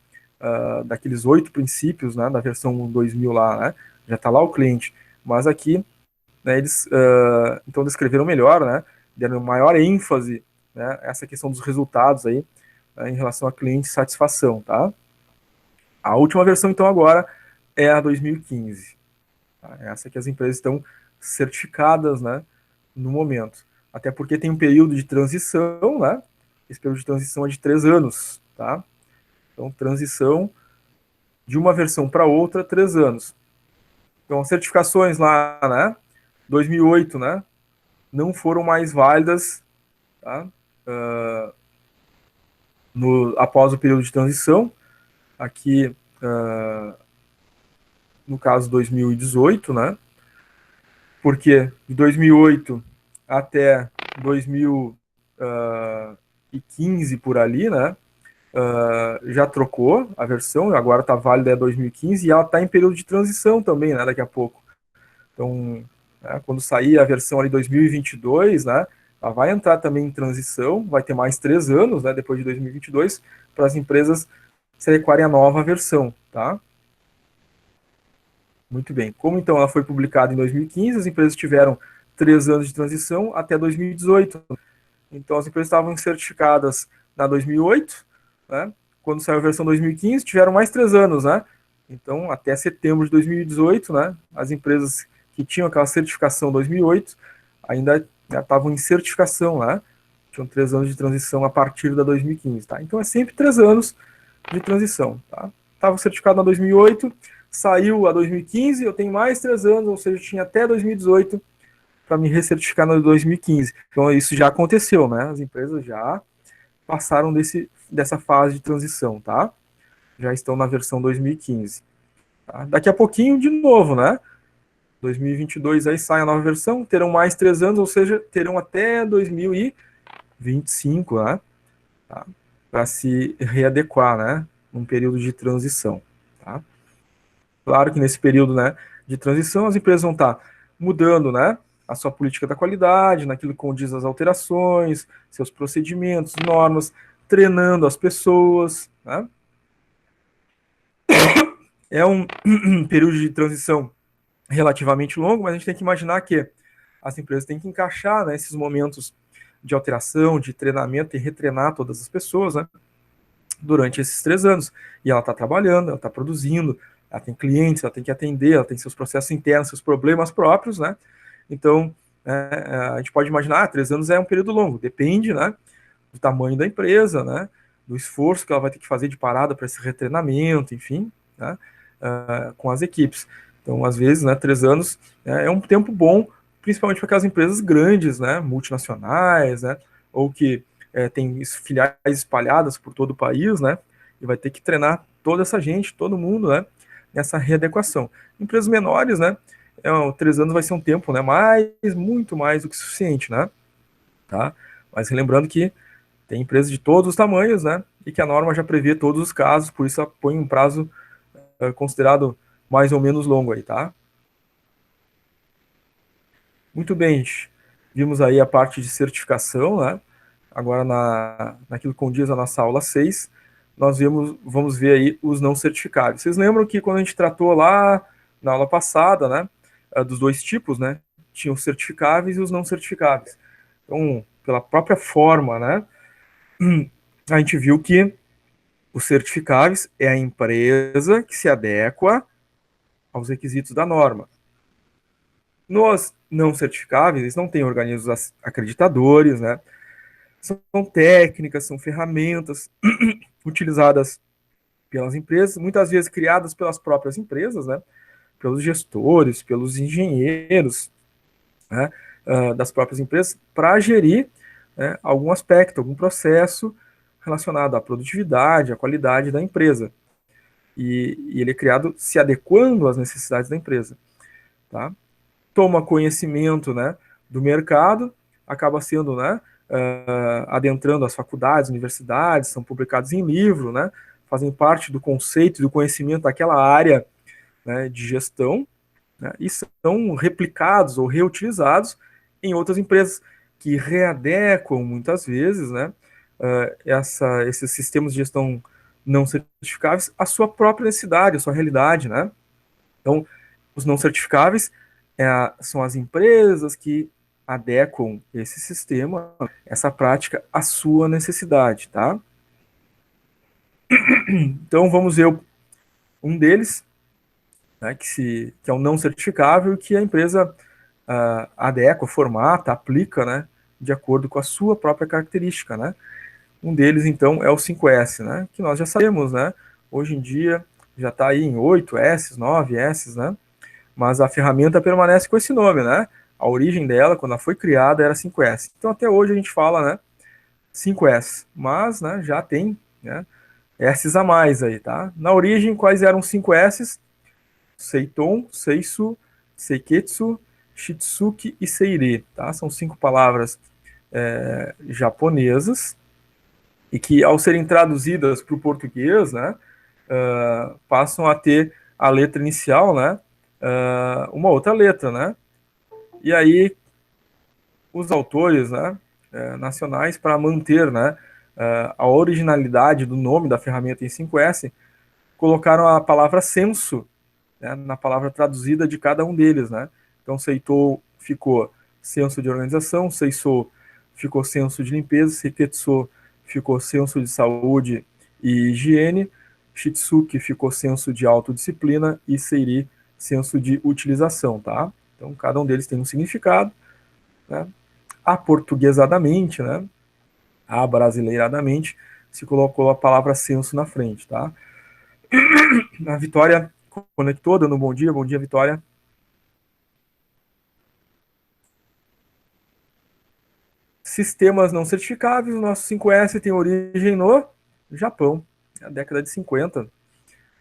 daqueles 8 princípios, né, da versão 2000 lá, né, já está lá o cliente. Mas aqui, né, eles então descreveram melhor, né, deram maior ênfase, né, essa questão dos resultados aí, né, em relação a cliente-satisfação, tá? A última versão, então, agora é a 2015. Tá? Essa que as empresas estão certificadas, né, no momento. Até porque tem um período de transição, né? Esse período de transição é de 3 anos, tá? Então, transição de uma versão para outra, 3 anos. Então, certificações lá, né? 2008, né? Não foram mais válidas, tá? Após o período de transição. Aqui, no caso 2018, né? Porque de 2008 até 2015 por ali, né? Já trocou a versão, agora está válida é 2015 e ela está em período de transição também, né? Daqui a pouco. Então, né, quando sair a versão ali 2022, né? Ela vai entrar também em transição, vai ter mais 3 anos, né? Depois de 2022, para as empresas se adequarem à nova versão, tá? Muito bem. Como então ela foi publicada em 2015, as empresas tiveram 3 anos de transição até 2018. Então as empresas estavam certificadas na 2008, né? Quando saiu a versão 2015, tiveram mais 3 anos, né? Então até setembro de 2018, né? As empresas que tinham aquela certificação 2008 ainda estavam em certificação, né? Tinham 3 anos de transição a partir da 2015, tá? Então é sempre 3 anos de transição, tá? Estava certificado na 2008, saiu a 2015, eu tenho mais 3 anos, ou seja, eu tinha até 2018 para me recertificar no 2015. Então isso já aconteceu, né? As empresas já passaram dessa fase de transição, tá? Já estão na versão 2015. Tá? Daqui a pouquinho, de novo, né? 2022 aí sai a nova versão, terão mais 3 anos, ou seja, terão até 2025, né? Tá? Para se readequar, né? Num período de transição, tá? Claro que nesse período, né, de transição, as empresas vão estar mudando, né, a sua política da qualidade, naquilo que condiz as alterações, seus procedimentos, normas, treinando as pessoas, né? É um período de transição relativamente longo, mas a gente tem que imaginar que as empresas têm que encaixar, né, esses momentos de alteração, de treinamento e retreinar todas as pessoas, né, durante esses 3 anos. E ela está trabalhando, ela está produzindo, ela tem clientes, ela tem que atender, ela tem seus processos internos, seus problemas próprios, né? Então, a gente pode imaginar, 3 anos é um período longo, depende, né, do tamanho da empresa, né, do esforço que ela vai ter que fazer de parada para esse retreinamento, enfim, né, com as equipes. Então, às vezes, né, 3 anos é um tempo bom, principalmente para aquelas empresas grandes, né, multinacionais, né, ou que tem filiais espalhadas por todo o país, né, e vai ter que treinar toda essa gente, todo mundo, né, nessa readequação. Empresas menores, né, 3 anos vai ser um tempo, né, muito mais do que suficiente, né, tá? Mas lembrando que tem empresas de todos os tamanhos, né, e que a norma já prevê todos os casos, por isso ela põe um prazo considerado mais ou menos longo aí, tá? Muito bem, gente. Vimos aí a parte de certificação, né? Agora, naquilo que condiz a nossa aula 6, nós vamos ver aí os não certificáveis. Vocês lembram que quando a gente tratou lá na aula passada, né, dos 2 tipos, né? Tinha os certificáveis e os não certificáveis. Então, pela própria forma, né, a gente viu que os certificáveis é a empresa que se adequa aos requisitos da norma. Nos não certificáveis, eles não têm organismos acreditadores, né? São técnicas, são ferramentas utilizadas pelas empresas, muitas vezes criadas pelas próprias empresas, né? Pelos gestores, pelos engenheiros, né? Das próprias empresas, para gerir, né, algum aspecto, algum processo relacionado à produtividade, à qualidade da empresa. E ele é criado se adequando às necessidades da empresa, tá? Toma conhecimento, né, do mercado, acaba sendo, né, adentrando as faculdades, universidades, são publicados em livro, né, fazem parte do conceito, do conhecimento daquela área, né, de gestão, né, e são replicados ou reutilizados em outras empresas que readequam muitas vezes, né, esses sistemas de gestão não certificáveis à sua própria necessidade, à sua realidade, né? Então, os não certificáveis são as empresas que adequam esse sistema, essa prática, à sua necessidade, tá? Então, vamos ver um deles, né, que é o não certificável, que a empresa adequa, formata, aplica, né, de acordo com a sua própria característica, né? Um deles, então, é o 5S, né, que nós já sabemos, né? Hoje em dia já está aí em 8S, 9S, né? Mas a ferramenta permanece com esse nome, né? A origem dela, quando ela foi criada, era 5S. Então, até hoje a gente fala, né, 5S, mas, né, já tem, né, S's a mais aí, tá? Na origem, quais eram 5S? Seiton, Seisu, Seiketsu, Shitsuki e Seire, tá? São 5 palavras japonesas e que, ao serem traduzidas para o português, né, passam a ter a letra inicial, né, uma outra letra, né? E aí os autores, né, nacionais, para manter, né, a originalidade do nome da ferramenta em 5S, colocaram a palavra senso, né, na palavra traduzida de cada um deles, né? Então, Seitou ficou senso de organização, Seisou ficou senso de limpeza, Seiketsu ficou senso de saúde e higiene, Shitsuki ficou senso de autodisciplina e Seiri senso de utilização, tá? Então, cada um deles tem um significado, né? Aportuguesadamente, né? Abrasileiradamente, se colocou a palavra senso na frente, tá? A Vitória conectou, dando um bom dia, Vitória. Sistemas não certificáveis, o nosso 5S tem origem no Japão, na década de 50,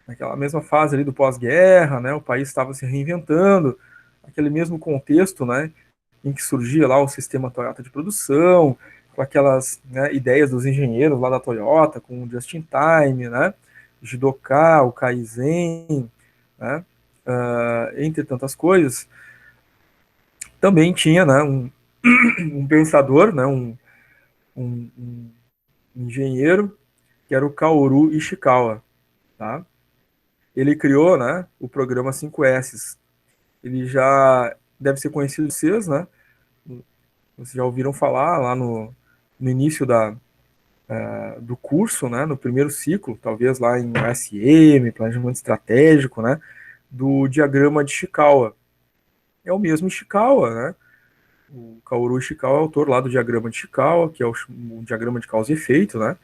naquela mesma fase ali do pós-guerra, né, o país estava se reinventando, aquele mesmo contexto, né, em que surgia lá o sistema Toyota de produção, com aquelas, né, ideias dos engenheiros lá da Toyota, com o Just-in-Time, né, Jidoka, o Kaizen, né, entre tantas coisas. Também tinha, né, um pensador, né, um engenheiro, que era o Kaoru Ishikawa, tá? Ele criou, né, o programa 5S. Ele já deve ser conhecido de vocês, né? Vocês já ouviram falar lá no início do curso, né, no primeiro ciclo, talvez lá em SM, Planejamento Estratégico, né, do diagrama de Ishikawa. É o mesmo Ishikawa, né? O Kaoru Ishikawa é autor lá do diagrama de Ishikawa, que é o diagrama de causa e efeito, né?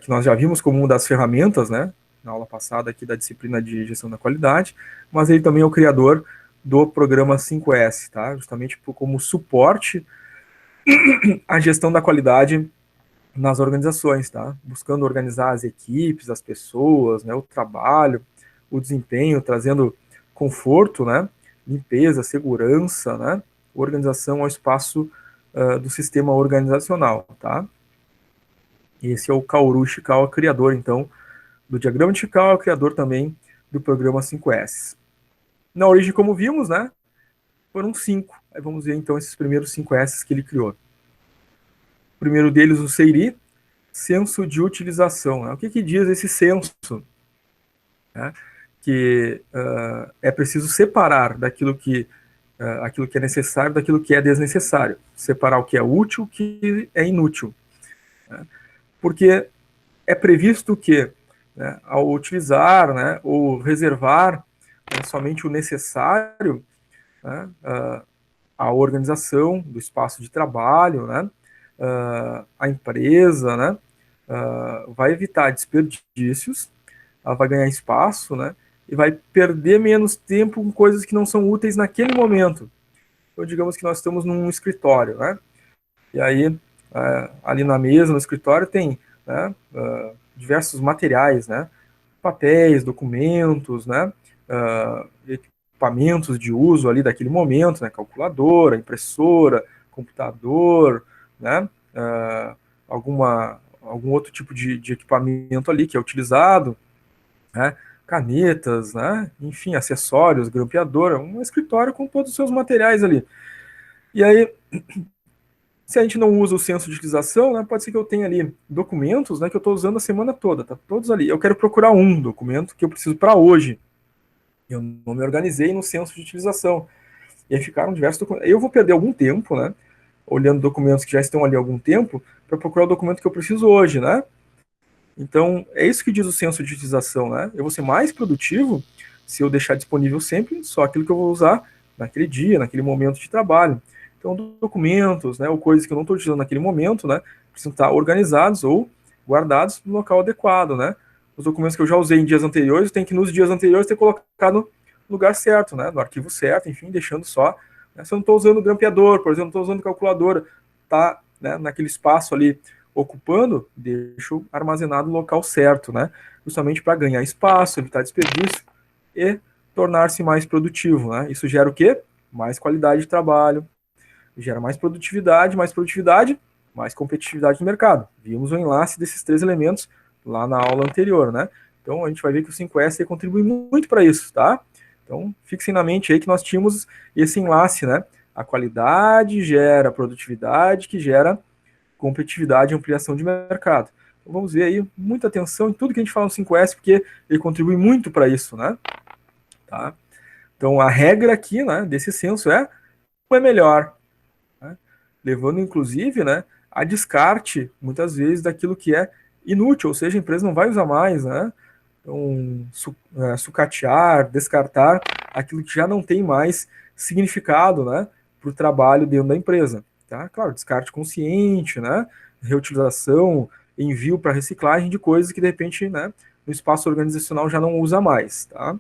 Que nós já vimos como uma das ferramentas, né, na aula passada aqui da disciplina de gestão da qualidade, mas ele também é o criador do programa 5S, tá? Justamente como suporte à gestão da qualidade nas organizações, tá? Buscando organizar as equipes, as pessoas, né, o trabalho, o desempenho, trazendo conforto, né, limpeza, segurança, né, organização ao espaço do sistema organizacional, tá? Esse é o Kaoru Ishikawa, criador, então, do diagrama de Ishikawa, criador também do programa 5S. Na origem, como vimos, né, foram 5. Aí vamos ver, então, esses primeiros 5S que ele criou. O primeiro deles, o Seiri, senso de utilização. Né? O que diz esse senso? Né? Que é preciso separar aquilo que é necessário daquilo que é desnecessário. Separar o que é útil o que é inútil. Né? Porque é previsto que, né, ao utilizar, né, ou reservar, né, somente o necessário, né, a organização do espaço de trabalho, né, a empresa, né, vai evitar desperdícios, ela vai ganhar espaço, né, e vai perder menos tempo com coisas que não são úteis naquele momento. Então, digamos que nós estamos num escritório, né, e aí ali na mesa, no escritório, tem, né, diversos materiais, né, papéis, documentos, né, equipamentos de uso ali daquele momento, né, calculadora, impressora, computador, né, algum outro tipo de equipamento ali que é utilizado, né, canetas, né, enfim, acessórios, grampeadora, um escritório com todos os seus materiais ali. E aí, se a gente não usa o senso de utilização, né, pode ser que eu tenha ali documentos, né, que eu estou usando a semana toda, tá todos ali. Eu quero procurar um documento que eu preciso para hoje. Eu não me organizei no senso de utilização. E aí ficaram diversos documentos. Eu vou perder algum tempo, né, olhando documentos que já estão ali há algum tempo, para procurar o documento que eu preciso hoje, né? Então, é isso que diz o senso de utilização, né? Eu vou ser mais produtivo se eu deixar disponível sempre só aquilo que eu vou usar naquele dia, naquele momento de trabalho. Então, documentos, né, ou coisas que eu não estou utilizando naquele momento, né, precisam estar organizados ou guardados no local adequado, né? Os documentos que eu já usei em dias anteriores, tem que nos dias anteriores ter colocado no lugar certo, né, no arquivo certo, enfim, deixando só. Né, se eu não estou usando o grampeador, por exemplo, não estou usando calculadora, tá, né, naquele espaço ali ocupando, deixo armazenado no local certo, né? Justamente para ganhar espaço, evitar desperdício e tornar-se mais produtivo, né? Isso gera o quê? Mais qualidade de trabalho, gera mais produtividade, mais competitividade no mercado. Vimos o enlace desses três elementos lá na aula anterior, né? Então a gente vai ver que o 5S contribui muito para isso, tá? Então fixem na mente aí que nós tínhamos esse enlace, né? A qualidade gera produtividade, que gera competitividade e ampliação de mercado. Então vamos ver aí, muita atenção em tudo que a gente fala no 5S, porque ele contribui muito para isso, né? Tá? Então a regra aqui, né, desse censo é melhor, né? Levando inclusive, né, a descarte muitas vezes daquilo que é inútil, ou seja, a empresa não vai usar mais, né? Então, sucatear, descartar aquilo que já não tem mais significado, né, para o trabalho dentro da empresa, tá? Claro, descarte consciente, né, reutilização, envio para reciclagem de coisas que de repente, né, no espaço organizacional já não usa mais, tá?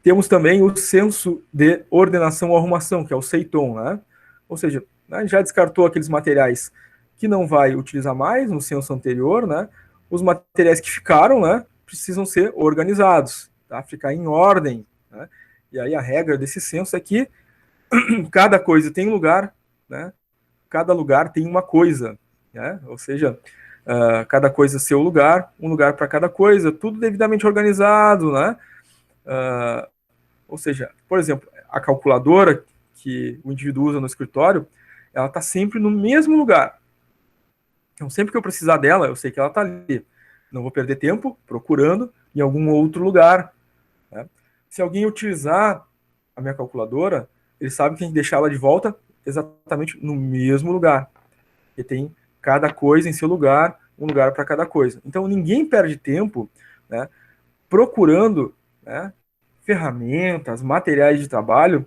Temos também o senso de ordenação ou arrumação, que é o SEITOM, né? Ou seja, né, já descartou aqueles materiais que não vai utilizar mais no censo anterior, né? Os materiais que ficaram, né, precisam ser organizados, tá? Ficar em ordem, né? E aí a regra desse censo é que cada coisa tem um lugar, né? Cada lugar tem uma coisa, né? Ou seja, cada coisa seu lugar, um lugar para cada coisa, tudo devidamente organizado, né? Ou seja, por exemplo, a calculadora que o indivíduo usa no escritório, ela está sempre no mesmo lugar. Então, sempre que eu precisar dela, eu sei que ela está ali. Não vou perder tempo procurando em algum outro lugar, né? Se alguém utilizar a minha calculadora, ele sabe que tem que deixá-la de volta exatamente no mesmo lugar. E tem cada coisa em seu lugar, um lugar para cada coisa. Então, ninguém perde tempo, né, procurando, né, ferramentas, materiais de trabalho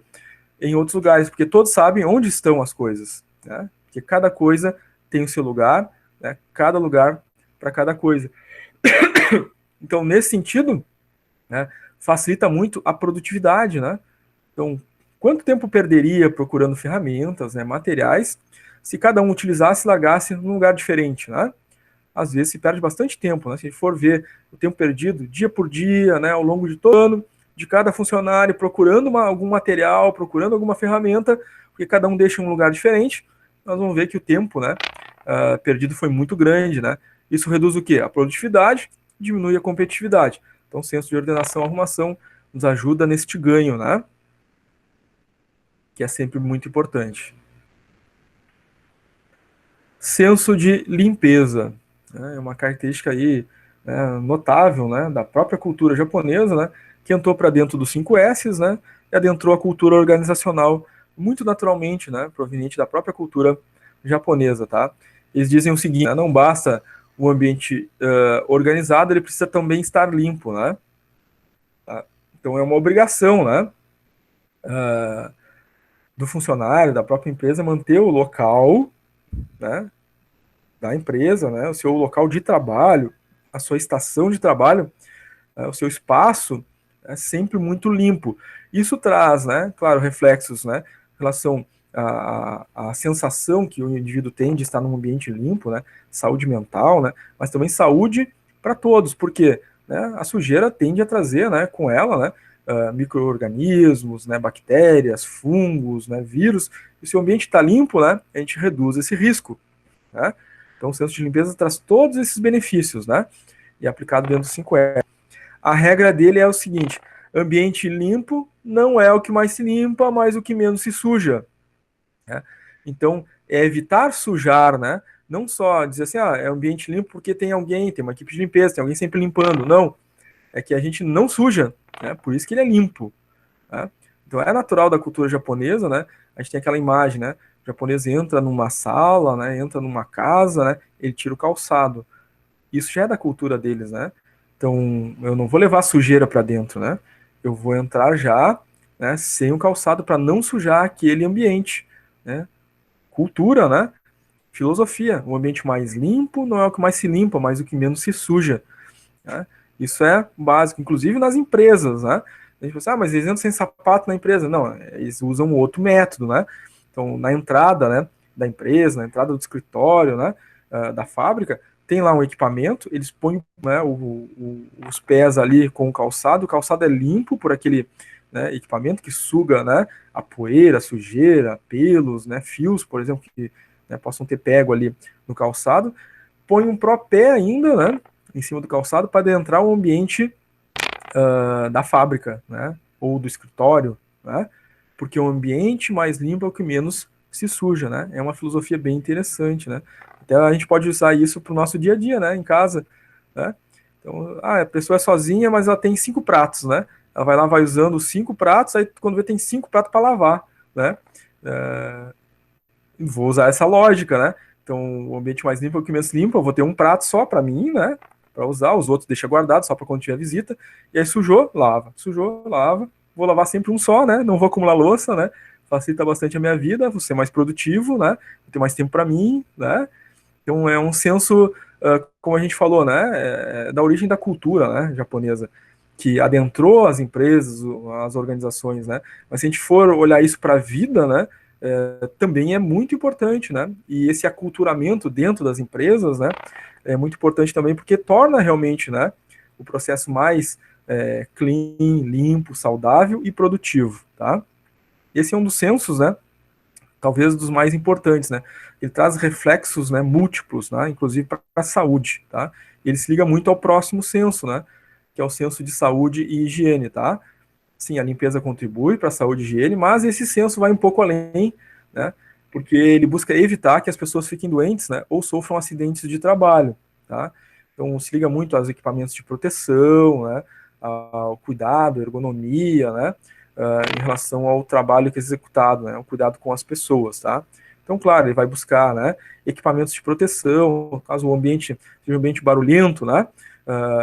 em outros lugares, porque todos sabem onde estão as coisas, né? Porque cada coisa tem o seu lugar, né? Cada lugar para cada coisa. Então, nesse sentido, né, facilita muito a produtividade, né? Então, quanto tempo perderia procurando ferramentas, né, materiais, se cada um utilizasse e largasse num lugar diferente, né? Às vezes se perde bastante tempo, né? Se a gente for ver o tempo perdido dia por dia, né, ao longo de todo ano, de cada funcionário procurando algum material, procurando alguma ferramenta, porque cada um deixa em um lugar diferente, nós vamos ver que o tempo, né, perdido foi muito grande, né? Isso reduz o quê? A produtividade, diminui a competitividade. Então, o senso de ordenação e arrumação nos ajuda neste ganho, né? Que é sempre muito importante. Senso de limpeza, né? É uma característica aí, né, notável, né, da própria cultura japonesa, né, que entrou para dentro dos 5S, né, e adentrou a cultura organizacional muito naturalmente, né, proveniente da própria cultura japonesa, tá? Eles dizem o seguinte, né, não basta o ambiente organizado, ele precisa também estar limpo, né? Tá? Então é uma obrigação, né, do funcionário, da própria empresa, manter o local, né, da empresa, né, o seu local de trabalho, a sua estação de trabalho, o seu espaço é sempre muito limpo. Isso traz, né, claro, reflexos, né, em relação à sensação que o indivíduo tem de estar num ambiente limpo, né, saúde mental, né, mas também saúde para todos, porque, né, a sujeira tende a trazer, né, com ela, né, micro-organismos, né, bactérias, fungos, né, vírus, e se o ambiente está limpo, né, a gente reduz esse risco, né? Então o senso de limpeza traz todos esses benefícios, né, e aplicado dentro do 5E. A regra dele é o seguinte: ambiente limpo não é o que mais se limpa, mas o que menos se suja, né? Então, é evitar sujar, né? Não só dizer assim, é ambiente limpo porque tem alguém, tem uma equipe de limpeza, tem alguém sempre limpando. Não, é que a gente não suja, né? Por isso que ele é limpo, né? Então, é natural da cultura japonesa, né? A gente tem aquela imagem, né? O japonês entra numa sala, né? Entra numa casa, né? Ele tira o calçado. Isso já é da cultura deles, né? Então, eu não vou levar sujeira para dentro, né? Eu vou entrar já, né, sem o calçado para não sujar aquele ambiente, né? Cultura, né? Filosofia. O ambiente mais limpo não é o que mais se limpa, mas o que menos se suja, né? Isso é básico, inclusive nas empresas, né? A gente pensa, mas eles entram sem sapato na empresa. Não, eles usam outro método, né? Então, na entrada, né, da empresa, na entrada do escritório, né, da fábrica, tem lá um equipamento, eles põem, né, os pés ali com o calçado é limpo por aquele, né, equipamento que suga, né, a poeira, a sujeira, pelos, né, fios, por exemplo, que, né, possam ter pego ali no calçado, põe um pró-pé ainda, né, em cima do calçado para adentrar o ambiente da fábrica, né, ou do escritório, né, porque o ambiente mais limpo é o que menos se suja, né, é uma filosofia bem interessante, né, até a gente pode usar isso para o nosso dia a dia, né, em casa, né, então, a pessoa é sozinha, mas ela tem 5 pratos, né, ela vai lá, vai usando os 5 pratos, aí quando vê tem 5 pratos para lavar, né, vou usar essa lógica, né, então o ambiente mais limpo é o que menos limpo, eu vou ter um prato só para mim, né, para usar, os outros deixa guardado só para quando tiver visita, e aí sujou, lava, vou lavar sempre um só, né, não vou acumular louça, né, facilita bastante a minha vida, vou ser mais produtivo, né, vou ter mais tempo para mim, né, então é um senso, como a gente falou, né, da origem da cultura, né, japonesa, que adentrou as empresas, as organizações, né, mas se a gente for olhar isso para a vida, né, também é muito importante, né, e esse aculturamento dentro das empresas, né, é muito importante também porque torna realmente, né, o processo mais clean, limpo, saudável e produtivo, tá? Esse é um dos sensos, né, talvez dos mais importantes, né? Ele traz reflexos, né, múltiplos, né, inclusive para a saúde, tá? Ele se liga muito ao próximo senso, né, que é o senso de saúde e higiene, tá? Sim, a limpeza contribui para a saúde e higiene, mas esse senso vai um pouco além, né? Porque ele busca evitar que as pessoas fiquem doentes, né, ou sofram acidentes de trabalho, tá? Então se liga muito aos equipamentos de proteção, né, ao cuidado, ergonomia, né, em relação ao trabalho que é executado, né, o cuidado com as pessoas, tá? Então, claro, ele vai buscar, né, equipamentos de proteção, caso o ambiente seja um ambiente barulhento, né,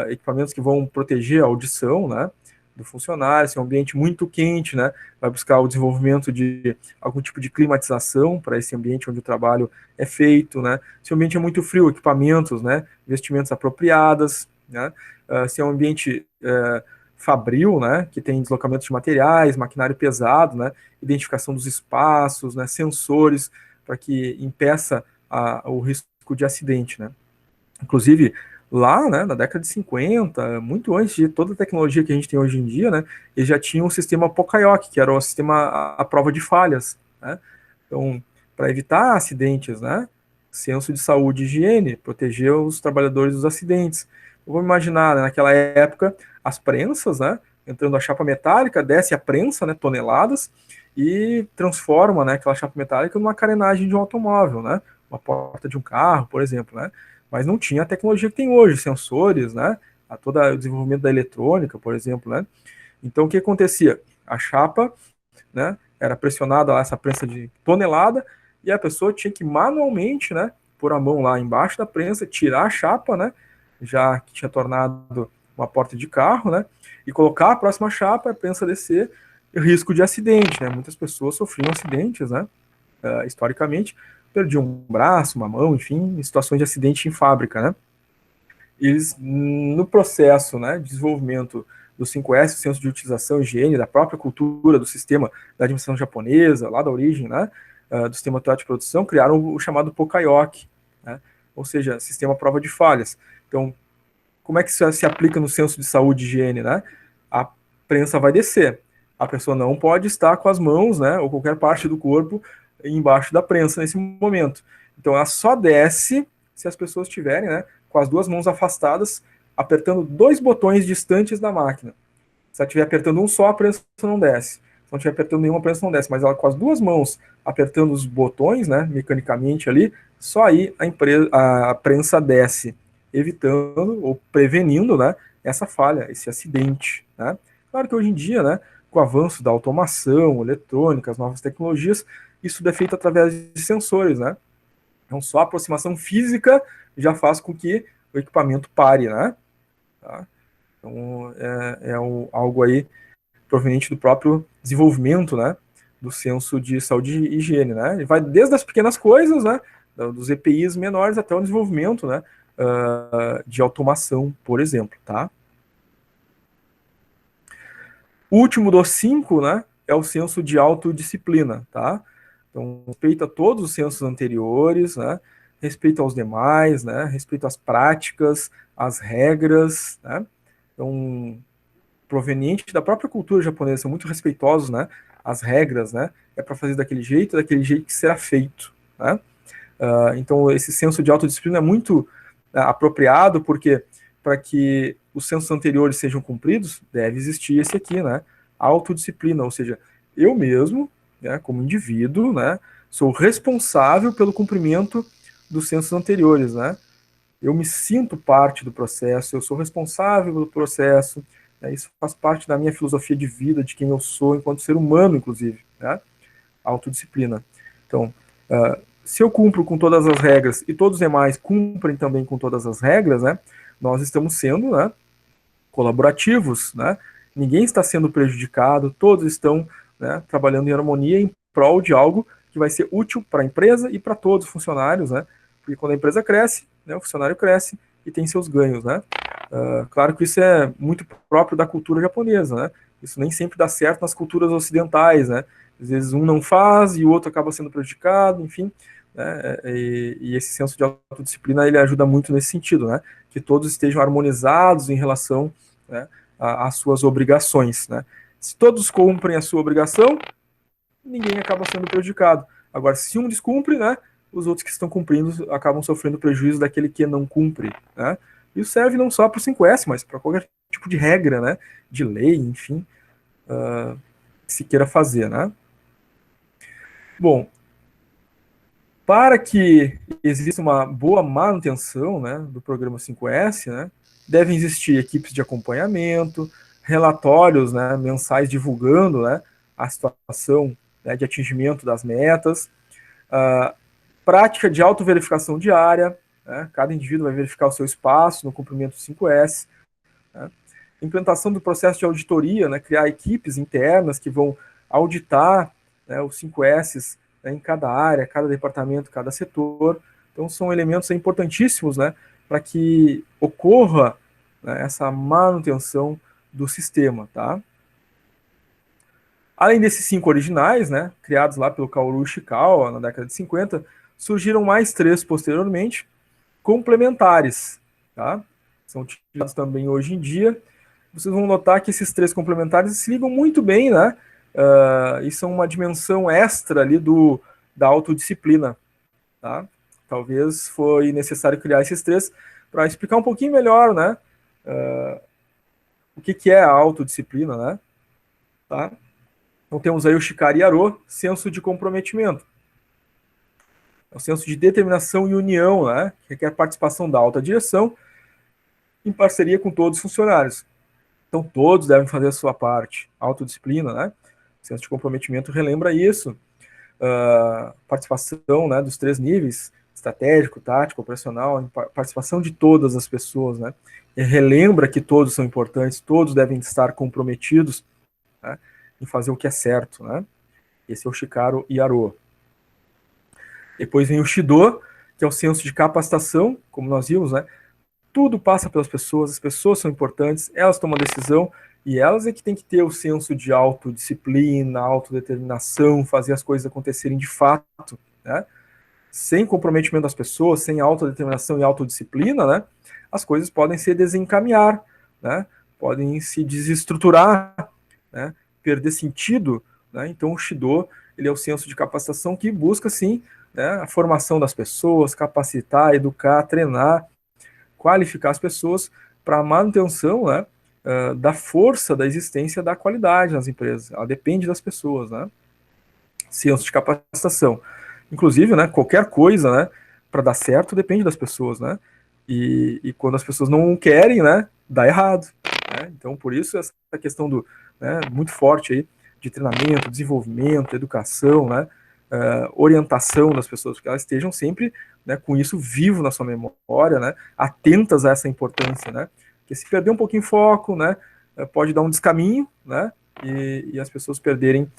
equipamentos que vão proteger a audição, né, do funcionário. Se é um ambiente muito quente, né, vai buscar o desenvolvimento de algum tipo de climatização para esse ambiente onde o trabalho é feito, né. Se o ambiente é muito frio, equipamentos, né, vestimentas apropriadas, né. Se é um ambiente fabril, né, que tem deslocamento de materiais, maquinário pesado, né, identificação dos espaços, né, sensores para que impeça o risco de acidente, né. Inclusive, lá, né, na década de 50, muito antes de toda a tecnologia que a gente tem hoje em dia, né, eles já tinham um sistema Poka-yoke, que era o sistema à prova de falhas, né. Então, para evitar acidentes, né, senso de saúde e higiene, proteger os trabalhadores dos acidentes. Vamos imaginar, né, naquela época, as prensas, né, entrando a chapa metálica, desce a prensa, né, toneladas, e transforma, né, aquela chapa metálica numa carenagem de um automóvel, né, uma porta de um carro, por exemplo, né, mas não tinha a tecnologia que tem hoje, sensores, né, a todo o desenvolvimento da eletrônica, por exemplo, né. Então, o que acontecia? A chapa, né, era pressionada lá, essa prensa de tonelada, e a pessoa tinha que manualmente, né, pôr a mão lá embaixo da prensa, tirar a chapa, né, já que tinha tornado uma porta de carro, né, e colocar a próxima chapa, a prensa descer, e risco de acidente, né, muitas pessoas sofriam acidentes, né, historicamente, perdiam um braço, uma mão, enfim, em situações de acidente em fábrica, né. Eles, no processo, né, de desenvolvimento do 5S, o senso de utilização e higiene, da própria cultura, do sistema da administração japonesa, lá da origem, né, do sistema teórico de produção, criaram o chamado Poka-yoke, né, ou seja, sistema prova de falhas. Então, como é que isso se aplica no senso de saúde e higiene, né? A prensa vai descer. A pessoa não pode estar com as mãos, né, ou qualquer parte do corpo embaixo da prensa nesse momento. Então, ela só desce se as pessoas estiverem, né, com as duas mãos afastadas, apertando 2 botões distantes da máquina. Se ela estiver apertando um só, a prensa não desce. Se não estiver apertando nenhuma, a prensa não desce. Mas ela com as duas mãos apertando os botões, né, mecanicamente ali, só aí a prensa desce, evitando ou prevenindo, né, essa falha, esse acidente, né. Claro que hoje em dia, né, com o avanço da automação, eletrônica, as novas tecnologias, isso é feito através de sensores, né. Então, só a aproximação física já faz com que o equipamento pare, né? Tá? Então, algo aí proveniente do próprio desenvolvimento, né? Do senso de saúde e higiene, né? Ele vai desde as pequenas coisas, né? Dos EPIs menores até o desenvolvimento, né? De automação, por exemplo, tá? O último dos 5, né? É o senso de autodisciplina, tá? Então, respeita todos os sensos anteriores, né? respeito aos demais, né? Respeito às práticas, às regras, né? Então, proveniente da própria cultura japonesa, são muito respeitosos, né? As regras, né? É para fazer daquele jeito que será feito, né? Então, esse senso de autodisciplina é muito apropriado, porque para que os sensos anteriores sejam cumpridos, deve existir esse aqui, né? Autodisciplina, ou seja, eu mesmo, né, como indivíduo, né, sou responsável pelo cumprimento dos sensos anteriores, né? Eu me sinto parte do processo, eu sou responsável pelo processo, né? Isso faz parte da minha filosofia de vida, de quem eu sou enquanto ser humano, inclusive, né? Autodisciplina. Então, se eu cumpro com todas as regras e todos os demais cumprem também com todas as regras, né? Nós estamos sendo, né, colaborativos, né? Ninguém está sendo prejudicado, todos estão, né, trabalhando em harmonia em prol de algo que vai ser útil para a empresa e para todos os funcionários, né? Porque quando a empresa cresce, né, o funcionário cresce e tem seus ganhos, né? Claro que isso é muito próprio da cultura japonesa, né? Isso nem sempre dá certo nas culturas ocidentais, né? Às vezes um não faz e o outro acaba sendo prejudicado, enfim, né? E esse senso de autodisciplina ele ajuda muito nesse sentido, né? Que todos estejam harmonizados em relação, né, às suas obrigações, né? Se todos cumprem a sua obrigação, ninguém acaba sendo prejudicado. Agora, se um descumpre, né, os outros que estão cumprindo acabam sofrendo prejuízo daquele que não cumpre, né? Isso serve não só para o 5S, mas para qualquer tipo de regra, né, de lei, enfim, que se queira fazer, né? Bom, para que exista uma boa manutenção, né, do programa 5S, né, devem existir equipes de acompanhamento, relatórios, né, mensais divulgando, né, a situação, né, de atingimento das metas, prática de autoverificação diária, né, cada indivíduo vai verificar o seu espaço no cumprimento do 5S, né, implantação do processo de auditoria, né, criar equipes internas que vão auditar, né, os 5S, né, em cada área, cada departamento, cada setor. Então, são elementos importantíssimos, né, para que ocorra, né, essa manutenção do sistema, tá? Além desses 5 originais, né, criados lá pelo Kaoru Ishikawa na década de 50, surgiram mais 3 posteriormente, complementares, tá? São utilizados também hoje em dia. Vocês vão notar que esses 3 complementares se ligam muito bem, né? E são uma dimensão extra ali da autodisciplina, tá? Talvez foi necessário criar esses 3 para explicar um pouquinho melhor, né? O que é a autodisciplina, né? Tá? Então temos aí o Shikari Aro, senso de comprometimento. É o senso de determinação e união, né? Que requer a participação da alta direção em parceria com todos os funcionários. Então todos devem fazer a sua parte. Autodisciplina, né? O senso de comprometimento relembra isso. Participação, né, dos 3 níveis, estratégico, tático, operacional, participação de todas as pessoas, né? E relembra que todos são importantes, todos devem estar comprometidos, né, em fazer o que é certo, né? Esse é o Shikaro Yaro. Depois vem o Shido, que é o senso de capacitação, como nós vimos, né? Tudo passa pelas pessoas, as pessoas são importantes, elas tomam a decisão e elas é que tem que ter o senso de autodisciplina, autodeterminação, fazer as coisas acontecerem de fato, né? Sem comprometimento das pessoas, sem autodeterminação e autodisciplina, né, as coisas podem se desencaminhar, né, podem se desestruturar, né, perder sentido, né? Então o Shido, ele é o senso de capacitação que busca, sim, né, a formação das pessoas, capacitar, educar, treinar, qualificar as pessoas para a manutenção, né, da força da existência da qualidade nas empresas. Ela depende das pessoas, né? Senso de capacitação. Inclusive, né, qualquer coisa, né, para dar certo depende das pessoas, né? E quando as pessoas não querem, né, dá errado. Né? Então, por isso essa questão do, né, muito forte aí de treinamento, desenvolvimento, educação, né, orientação das pessoas, que elas estejam sempre, né, com isso vivo na sua memória, né, atentas a essa importância, né? Porque se perder um pouquinho foco, né, pode dar um descaminho, né? E as pessoas perderem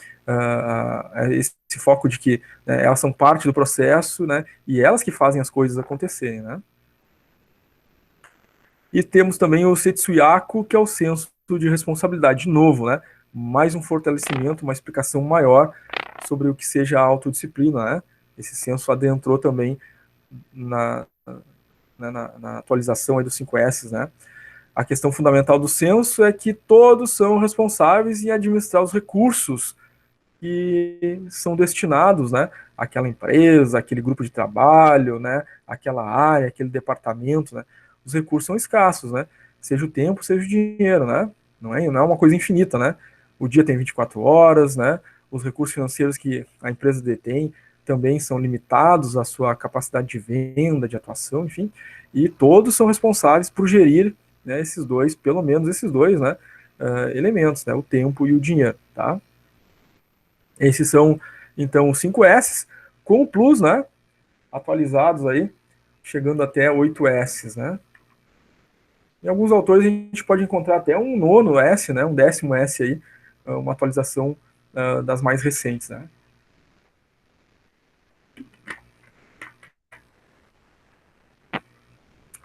esse foco de que, né, elas são parte do processo, né, e elas que fazem as coisas acontecerem, né. E temos também o Setsuyaku, que é o senso de responsabilidade. De novo, né, mais um fortalecimento, uma explicação maior sobre o que seja a autodisciplina, né. Esse senso adentrou também na atualização aí dos 5S, né? A questão fundamental do censo é que todos são responsáveis em administrar os recursos que são destinados, né, àquela empresa, aquele grupo de trabalho, né, aquela área, aquele departamento, né? Os recursos são escassos, né? Seja o tempo, seja o dinheiro, né? Não é uma coisa infinita, né? O dia tem 24 horas, né? Os recursos financeiros que a empresa detém também são limitados à sua capacidade de venda, de atuação, enfim, e todos são responsáveis por gerir, né, esses dois, pelo menos esses dois, né, elementos, né, o tempo e o dinheiro, tá? Esses são, então, os 5S, com o Plus, né, atualizados aí, chegando até 8S, né? Em alguns autores a gente pode encontrar até um nono S, né, um 10º S aí, uma atualização das mais recentes, né?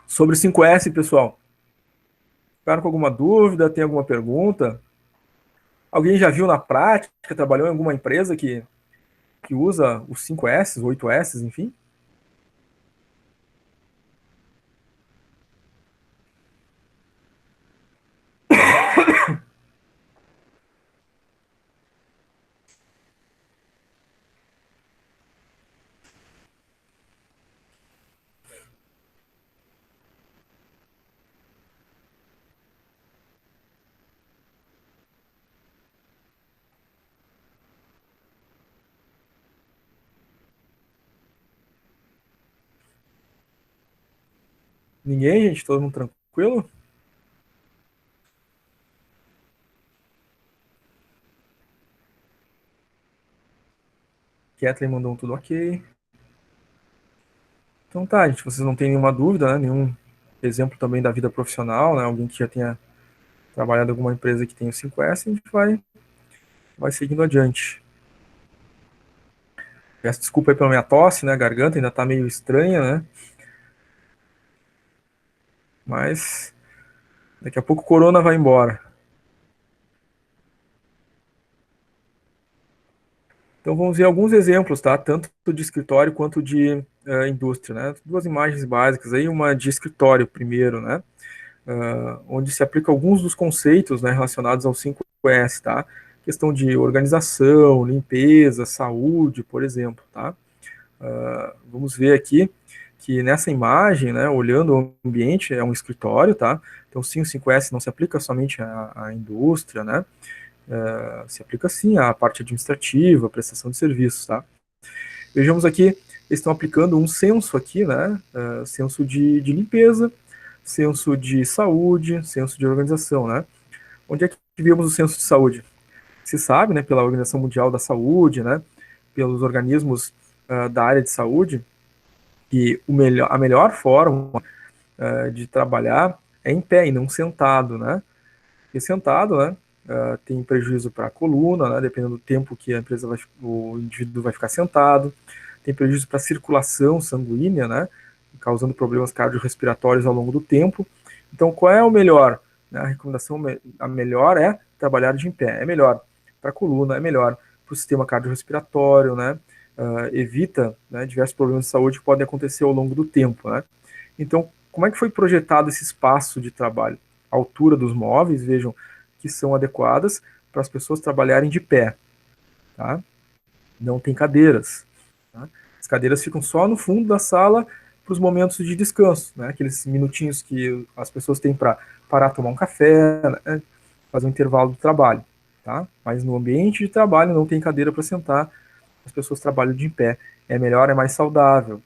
Sobre 5S, pessoal, ficaram com alguma dúvida? Tem alguma pergunta? Alguém já viu na prática, trabalhou em alguma empresa que usa os 5S, 8S, enfim? Ninguém, gente? Todo mundo tranquilo? Kathleen mandou um tudo ok. Então tá, gente, vocês não têm nenhuma dúvida, né? Nenhum exemplo também da vida profissional, né? Alguém que já tenha trabalhado em alguma empresa que tem o 5S, a gente vai seguindo adiante. Peço desculpa aí pela minha tosse, né? A garganta ainda tá meio estranha, né? Mas daqui a pouco o corona vai embora. Então vamos ver alguns exemplos, tá? Tanto de escritório quanto de indústria, né? Duas imagens básicas aí, uma de escritório primeiro, né? Onde se aplica alguns dos conceitos, né, relacionados ao 5S, tá? Questão de organização, limpeza, saúde, por exemplo, tá? Vamos ver aqui que nessa imagem, né, olhando o ambiente, é um escritório, tá? Então, sim, o 5S não se aplica somente à indústria, né? Se aplica sim à parte administrativa, prestação de serviços, tá? Vejamos aqui, eles estão aplicando um censo aqui, né? Censo de limpeza, censo de saúde, censo de organização, né? Onde é que vimos o censo de saúde? Se sabe, né, pela Organização Mundial da Saúde, né, pelos organismos da área de saúde, que a melhor forma de trabalhar é em pé e não sentado, né? Porque sentado, né, tem prejuízo para a coluna, né, dependendo do tempo que o indivíduo vai ficar sentado, tem prejuízo para a circulação sanguínea, né, causando problemas cardiorrespiratórios ao longo do tempo. Então, qual é o melhor? A recomendação a melhor é trabalhar de em pé, é melhor para a coluna, é melhor para o sistema cardiorrespiratório, né, evita, né, diversos problemas de saúde que podem acontecer ao longo do tempo, né. Então, como é que foi projetado esse espaço de trabalho? A altura dos móveis, vejam, que são adequadas para as pessoas trabalharem de pé, tá? Não tem cadeiras, tá? As cadeiras ficam só no fundo da sala para os momentos de descanso, né? Aqueles minutinhos que as pessoas têm para parar, tomar um café, né? Fazer um intervalo do trabalho, tá? Mas no ambiente de trabalho não tem cadeira para sentar, as pessoas trabalham de pé. É melhor, é mais saudável.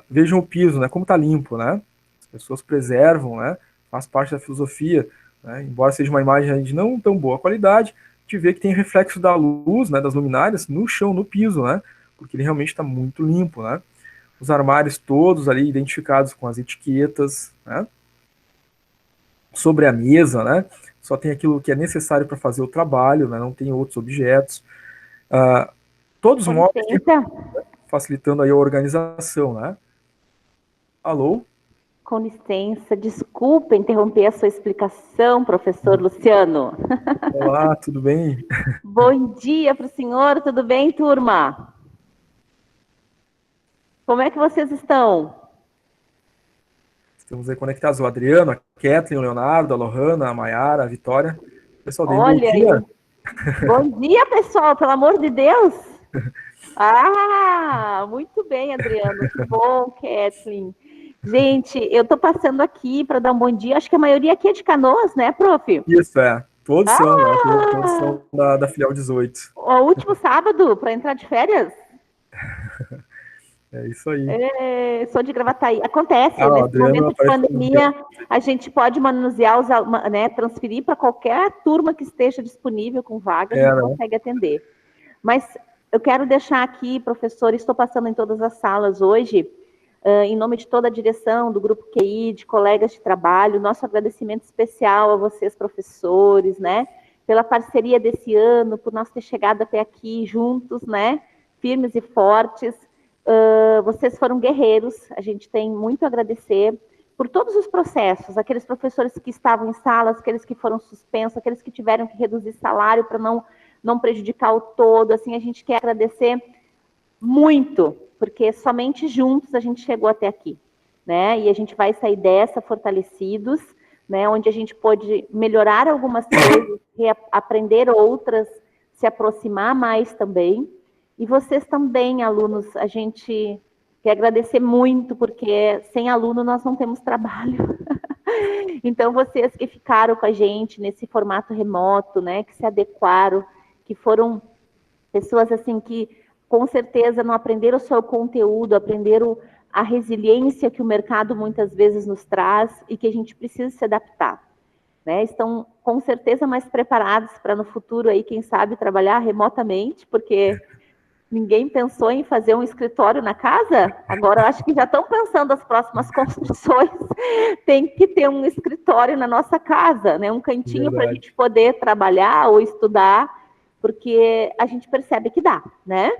Vejam o piso, né? Como está limpo, né? As pessoas preservam, né? Faz parte da filosofia, né? Embora seja uma imagem de não tão boa qualidade, te vê que tem reflexo da luz, né? Das luminárias no chão, no piso, né? Porque ele realmente está muito limpo, né? Os armários todos ali identificados com as etiquetas, né? Sobre a mesa, né? Só tem aquilo que é necessário para fazer o trabalho, né? Não tem outros objetos. Todos os móveis facilitando aí a organização, né? Alô? Com licença, desculpa interromper a sua explicação, professor Luciano. Olá, tudo bem? Bom dia para o senhor, tudo bem, turma? Como é que vocês estão? Estamos aí conectados. O Adriano, a Kathleen, o Leonardo, a Lohana, a Mayara, a Vitória. Pessoal, dei bom Olha dia. aí. Bom dia, pessoal, pelo amor de Deus. Ah, muito bem, Adriano. Que bom, Kathleen. Gente, eu estou passando aqui para dar um bom dia. Acho que a maioria aqui é de Canoas, né, prof? Isso, é. Todos Ah, são, né? Todos são da filial 18. o último sábado para entrar de férias? É isso aí. Sou de Gravataí. Acontece, O nesse Adriano momento de apareceu no dia. pandemia, a gente pode manusear, né, transferir para qualquer turma que esteja disponível com vaga, a gente Né? consegue atender. Mas eu quero deixar aqui, professor, estou passando em todas as salas hoje, em nome de toda a direção do Grupo QI, de colegas de trabalho, nosso agradecimento especial a vocês, professores, né, pela parceria desse ano, por nós ter chegado até aqui juntos, né, firmes e fortes. Vocês foram guerreiros, a gente tem muito a agradecer por todos os processos, aqueles professores que estavam em salas, aqueles que foram suspensos, aqueles que tiveram que reduzir salário para não prejudicar o todo, assim, a gente quer agradecer muito, porque somente juntos a gente chegou até aqui, né, e a gente vai sair dessa fortalecidos, né, onde a gente pode melhorar algumas coisas, aprender outras, se aproximar mais também, e vocês também, alunos, a gente quer agradecer muito, porque sem aluno nós não temos trabalho. Então, vocês que ficaram com a gente nesse formato remoto, né, que se adequaram, que foram pessoas assim que com certeza não aprenderam só o conteúdo, aprenderam a resiliência que o mercado muitas vezes nos traz e que a gente precisa se adaptar, né? Estão com certeza mais preparados para no futuro aí, quem sabe, trabalhar remotamente, porque ninguém pensou em fazer um escritório na casa? Agora eu acho que já estão pensando as próximas construções. Tem que ter um escritório na nossa casa, né? Um cantinho para a gente poder trabalhar ou estudar, porque a gente percebe que dá, né?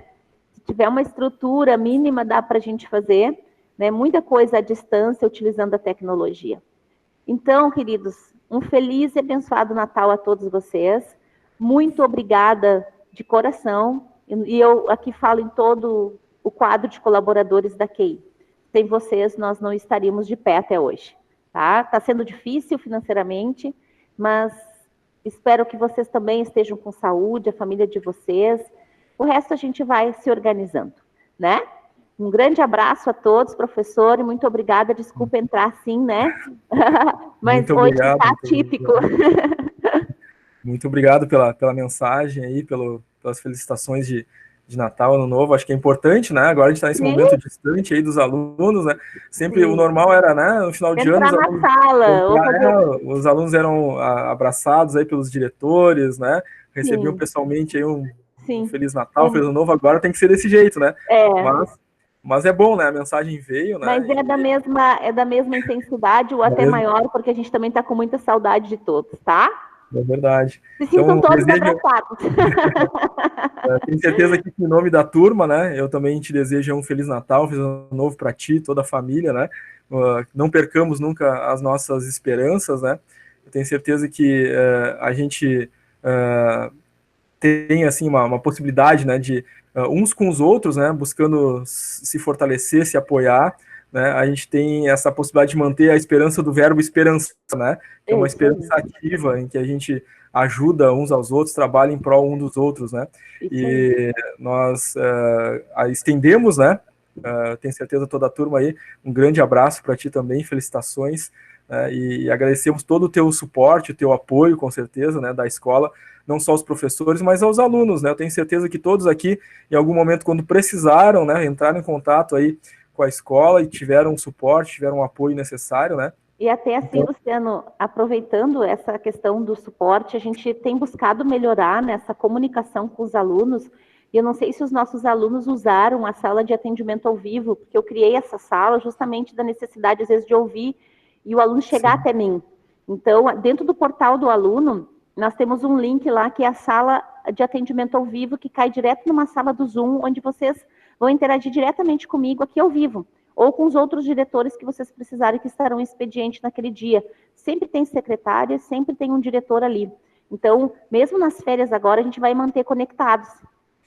Se tiver uma estrutura mínima, dá para a gente fazer, né? Muita coisa à distância, utilizando a tecnologia. Então, queridos, um feliz e abençoado Natal a todos vocês. Muito obrigada de coração. E eu aqui falo em todo o quadro de colaboradores da QI. Sem vocês, nós não estaríamos de pé até hoje. Tá? Está sendo difícil financeiramente, mas espero que vocês também estejam com saúde, a família de vocês. O resto a gente vai se organizando, né? Um grande abraço a todos, professor, e muito obrigada. Desculpa entrar assim, né? Mas Muito hoje obrigado. está típico. Muito obrigado pela mensagem aí, pelas felicitações de Natal, Ano Novo. Acho que é importante, né? Agora a gente está nesse momento distante aí dos alunos, né? Sempre o normal era, né? No final de ano, os alunos eram abraçados aí pelos diretores, né? Recebiam pessoalmente aí um Feliz Natal, Feliz Ano Novo. Agora tem que ser desse jeito, né? Mas é bom, né? A mensagem veio, né? Mas é da mesma intensidade ou até maior, porque a gente também está com muita saudade de todos, tá? É verdade. Se sintam então, todos abraçados. Tenho certeza que em nome da turma, né? Eu também te desejo um Feliz Natal, Feliz Ano Novo para ti, toda a família, né? Não percamos nunca as nossas esperanças, né? Eu tenho certeza que a gente tem assim uma possibilidade, né, de uns com os outros, né, buscando se fortalecer, se apoiar, né, a gente tem essa possibilidade de manter a esperança do verbo esperança, né, que é uma esperança ativa em que a gente ajuda uns aos outros, trabalha em prol um dos outros, né, e nós estendemos, né, tenho certeza toda a turma aí, um grande abraço para ti também, felicitações, e agradecemos todo o teu suporte, o teu apoio, com certeza, né, da escola, não só aos professores, mas aos alunos, né? Eu tenho certeza que todos aqui, em algum momento, quando precisaram, né, entraram em contato aí com a escola e tiveram um suporte, tiveram um apoio necessário, né? E até assim, Luciano, aproveitando essa questão do suporte, a gente tem buscado melhorar nessa comunicação com os alunos, e eu não sei se os nossos alunos usaram a sala de atendimento ao vivo, porque eu criei essa sala justamente da necessidade, às vezes, de ouvir e o aluno chegar até mim. Então, dentro do portal do aluno, nós temos um link lá que é a sala de atendimento ao vivo, que cai direto numa sala do Zoom, onde vocês vão interagir diretamente comigo aqui ao vivo, ou com os outros diretores que vocês precisarem, que estarão em expediente naquele dia. Sempre tem secretária, sempre tem um diretor ali. Então, mesmo nas férias agora, a gente vai manter conectados,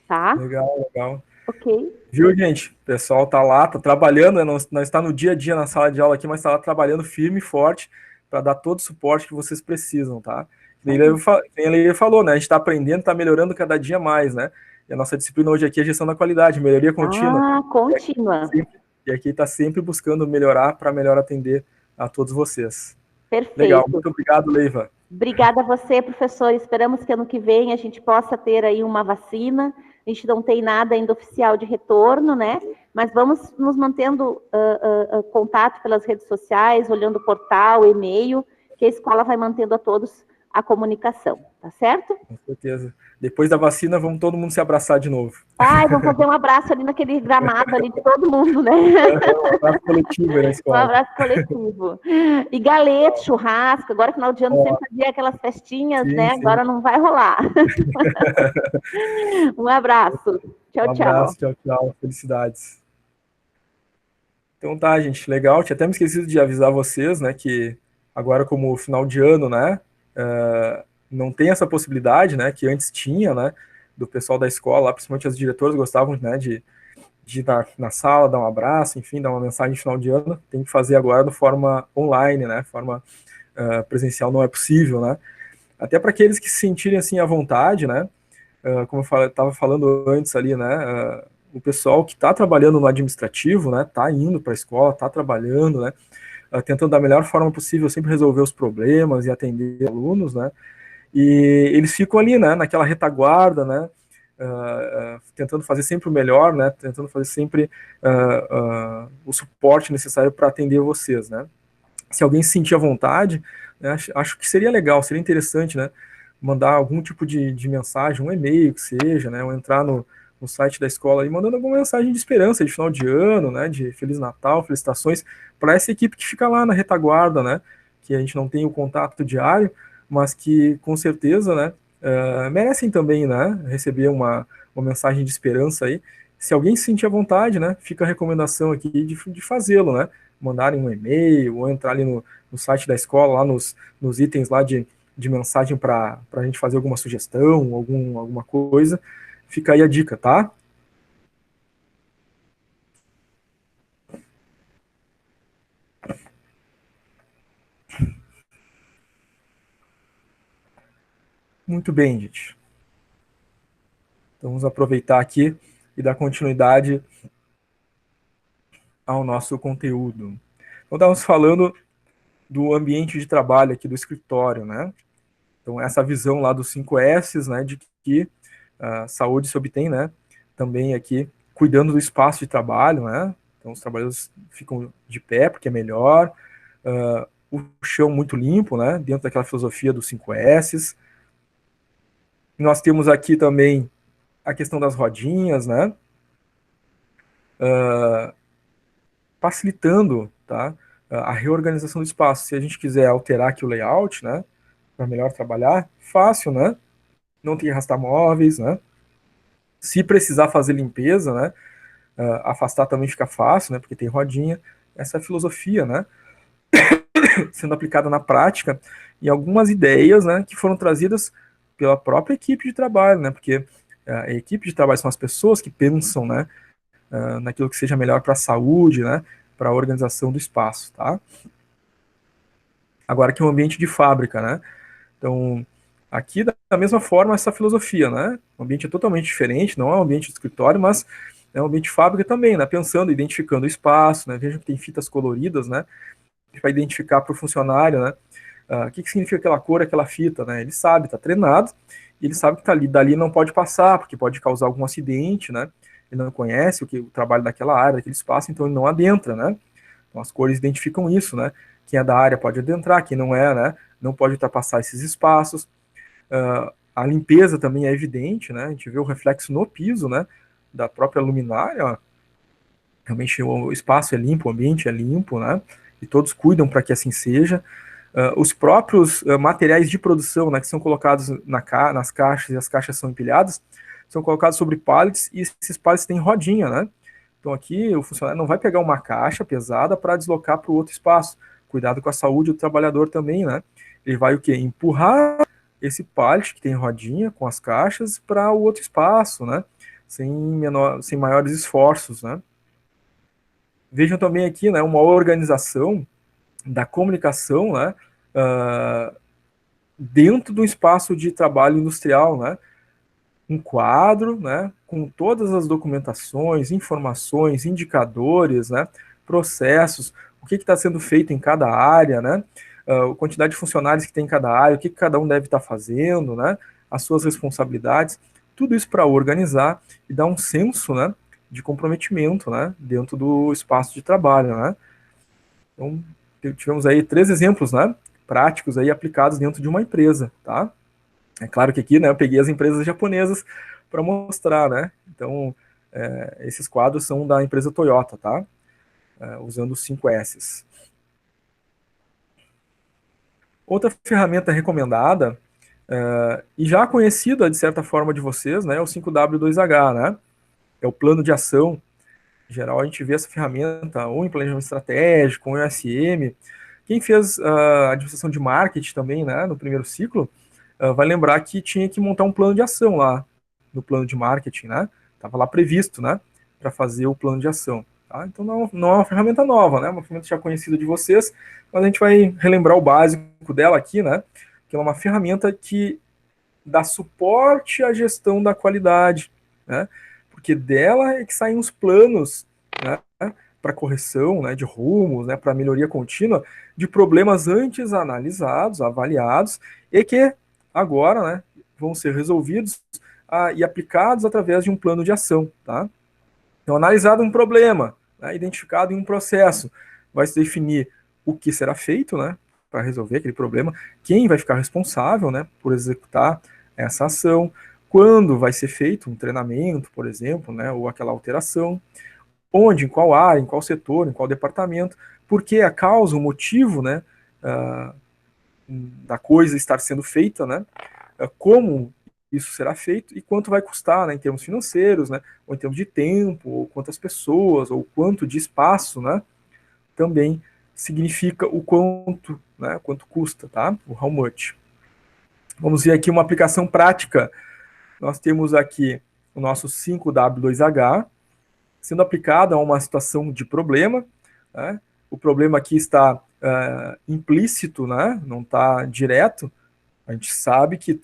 tá? Legal, legal. Ok. Viu, gente? O pessoal tá lá, tá trabalhando, né? Não está no dia a dia na sala de aula aqui, mas está lá trabalhando firme e forte para dar todo o suporte que vocês precisam, tá? Ele falou, né? A gente está aprendendo, está melhorando cada dia mais, né? E a nossa disciplina hoje aqui é gestão da qualidade, melhoria contínua. Ah, contínua. E aqui está sempre buscando melhorar para melhor atender a todos vocês. Legal, Perfeito. muito obrigado, Leiva. Obrigada a você, professor. Esperamos que ano que vem a gente possa ter aí uma vacina. A gente não tem nada ainda oficial de retorno, né? Mas vamos nos mantendo contato pelas redes sociais, olhando o portal, e-mail, que a escola vai mantendo a todos a comunicação, tá certo? Com certeza. Depois da vacina, vamos todo mundo se abraçar de novo. Ai, vamos fazer um abraço ali naquele gramado ali de todo mundo, né? Um abraço coletivo aí na escola. Um abraço coletivo. E galete, churrasco, agora final de ano sempre havia aquelas festinhas, sim, né? Sim. Agora não vai rolar. Um abraço. Tchau, tchau. Um abraço, tchau. Felicidades. Então tá, gente, legal. Tinha até me esquecido de avisar vocês, né, que agora como final de ano, né, não tem essa possibilidade, né, que antes tinha, né, do pessoal da escola, principalmente as diretoras gostavam, né, de ir na sala, dar um abraço, enfim, dar uma mensagem de final de ano. Tem que fazer agora de forma online, né, forma presencial não é possível, né, até para aqueles que se sentirem assim à vontade, né, como eu estava falando antes ali, né, o pessoal que está trabalhando no administrativo, né, está indo para a escola, está trabalhando, né, tentando da melhor forma possível sempre resolver os problemas e atender alunos, né, e eles ficam ali, né, naquela retaguarda, né, tentando fazer sempre o melhor, né, tentando fazer sempre o suporte necessário para atender vocês, né. Se alguém se sentir à vontade, né, acho que seria legal, seria interessante, né, mandar algum tipo de mensagem, um e-mail que seja, né, ou entrar no site da escola e mandando alguma mensagem de esperança, de final de ano, né, de Feliz Natal, felicitações, para essa equipe que fica lá na retaguarda, né, que a gente não tem o contato diário, mas que com certeza, né, merecem também, né, receber uma mensagem de esperança aí. Se alguém se sentir à vontade, né, fica a recomendação aqui de fazê-lo, né, mandarem um e-mail ou entrar ali no site da escola, lá nos itens lá de mensagem para a gente fazer alguma sugestão, alguma coisa. Fica aí a dica, tá? Muito bem, gente. Então vamos aproveitar aqui e dar continuidade ao nosso conteúdo. Então estávamos falando do ambiente de trabalho aqui do escritório, né? Então essa visão lá dos 5 S's, né, de que a saúde se obtém, né, também aqui cuidando do espaço de trabalho, né? Então os trabalhadores ficam de pé porque é melhor, o chão muito limpo, né, dentro daquela filosofia dos 5 S's. Nós temos aqui também a questão das rodinhas, né, facilitando, tá, a reorganização do espaço. Se a gente quiser alterar aqui o layout, né, para melhor trabalhar, fácil, né, não tem que arrastar móveis, né, se precisar fazer limpeza, né, afastar também fica fácil, né, porque tem rodinha. Essa é a filosofia, né, sendo aplicada na prática em algumas ideias, né, que foram trazidas pela própria equipe de trabalho, né, porque a equipe de trabalho são as pessoas que pensam, né, naquilo que seja melhor para a saúde, né, para a organização do espaço, tá? Agora que é um ambiente de fábrica, né, então aqui da mesma forma essa filosofia, né, o ambiente é totalmente diferente, não é um ambiente de escritório, mas é um ambiente de fábrica também, né, pensando, identificando o espaço, né, vejam que tem fitas coloridas, né, para identificar para o funcionário, né, o que significa aquela cor, aquela fita, né, ele sabe, está treinado, e ele sabe que tá ali, dali não pode passar, porque pode causar algum acidente, né, ele não conhece o trabalho daquela área, daquele espaço, então ele não adentra, né, então as cores identificam isso, né, quem é da área pode adentrar, quem não é, né, não pode ultrapassar esses espaços. A limpeza também é evidente, né, a gente vê o reflexo no piso, né, da própria luminária, ó. Realmente o espaço é limpo, o ambiente é limpo, né, e todos cuidam para que assim seja. Os próprios materiais de produção, né, que são colocados nas caixas, e as caixas são empilhadas, são colocados sobre pallets, e esses pallets têm rodinha, né? Então aqui o funcionário não vai pegar uma caixa pesada para deslocar para o outro espaço. Cuidado com a saúde do trabalhador também, né? Ele vai o quê? Empurrar esse pallet que tem rodinha com as caixas para o outro espaço, né? sem maiores esforços, né? Vejam também aqui, né, uma organização da comunicação, né, dentro do espaço de trabalho industrial, né? Um quadro, né, com todas as documentações, informações, indicadores, né, processos, o que está sendo feito em cada área, né, a quantidade de funcionários que tem em cada área, o que cada um deve estar fazendo, né, as suas responsabilidades, tudo isso para organizar e dar um senso, né, de comprometimento, né, dentro do espaço de trabalho, né. Então, tivemos aí 3 exemplos, né, práticos aí aplicados dentro de uma empresa, tá? É claro que aqui, né, eu peguei as empresas japonesas para mostrar, né? Então, esses quadros são da empresa Toyota, tá? Usando os 5 S's. Outra ferramenta recomendada, e já conhecida de certa forma de vocês, né, é o 5W2H, né? É o plano de ação. Em geral, a gente vê essa ferramenta ou em planejamento estratégico, ou em OSM. Quem fez a administração de marketing também, né, no primeiro ciclo, vai lembrar que tinha que montar um plano de ação lá no plano de marketing, né? Estava lá previsto, né, para fazer o plano de ação. Tá? Então não é uma ferramenta nova, né? Uma ferramenta já conhecida de vocês, mas a gente vai relembrar o básico dela aqui, né? Que ela é uma ferramenta que dá suporte à gestão da qualidade, né? Porque dela é que saem os planos, né, para correção, né, de rumos, né, para melhoria contínua de problemas antes analisados, avaliados e que agora, né, vão ser resolvidos e aplicados através de um plano de ação, tá? Então, analisado um problema, né, identificado em um processo, vai se definir o que será feito, né, para resolver aquele problema, quem vai ficar responsável, né, por executar essa ação, quando vai ser feito um treinamento, por exemplo, né, ou aquela alteração, onde, em qual área, em qual setor, em qual departamento, porque a causa, o motivo, né, da coisa estar sendo feita, né, como isso será feito e quanto vai custar, né, em termos financeiros, né, ou em termos de tempo, ou quantas pessoas, ou quanto de espaço, né, também significa o quanto, né, quanto custa, tá? O how much. Vamos ver aqui uma aplicação prática. Nós temos aqui o nosso 5W2H sendo aplicado a uma situação de problema, né? O problema aqui está implícito, né? Não está direto. A gente sabe que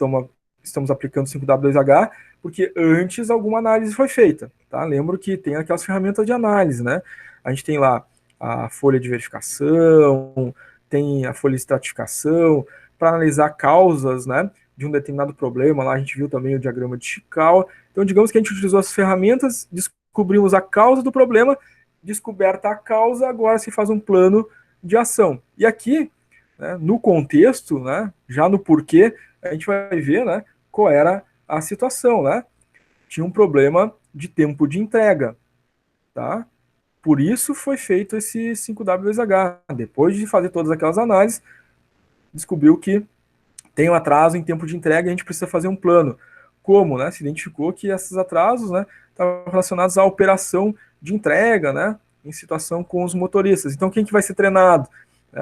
estamos aplicando 5W2H porque antes alguma análise foi feita, tá? Lembro que tem aquelas ferramentas de análise, né? A gente tem lá a folha de verificação, tem a folha de estratificação, para analisar causas, né, de um determinado problema. Lá a gente viu também o diagrama de Chickawa. Então, digamos que a gente utilizou as ferramentas, descobrimos a causa do problema, descoberta a causa, agora se faz um plano de ação. E aqui, né, no contexto, né, já no porquê, a gente vai ver, né, qual era a situação, né? Tinha um problema de tempo de entrega, tá? Por isso foi feito esse 5W2H. Depois de fazer todas aquelas análises, descobriu que tem um atraso em tempo de entrega e a gente precisa fazer um plano. Como, né? Se identificou que esses atrasos, né, estavam relacionados à operação de entrega, né, em situação com os motoristas. Então, quem que vai ser treinado?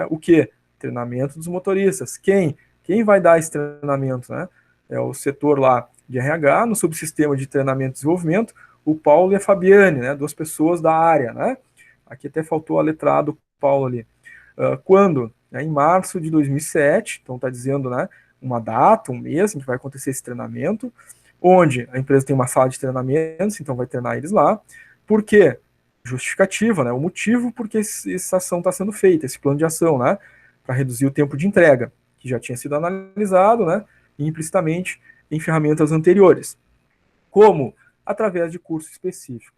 O quê? Treinamento dos motoristas. Quem vai dar esse treinamento, né? É o setor lá de RH, no subsistema de treinamento e desenvolvimento, o Paulo e a Fabiane, né, 2 pessoas da área, né? Aqui até faltou a letra A do Paulo ali. Quando? Em março de 2007, então está dizendo, né, uma data, um mês em que vai acontecer esse treinamento, onde a empresa tem uma sala de treinamentos, então vai treinar eles lá. Por quê? Justificativa, né? O motivo por que essa ação está sendo feita, esse plano de ação, né? Para reduzir o tempo de entrega, que já tinha sido analisado, né? Implicitamente em ferramentas anteriores. Como? Através de curso específico,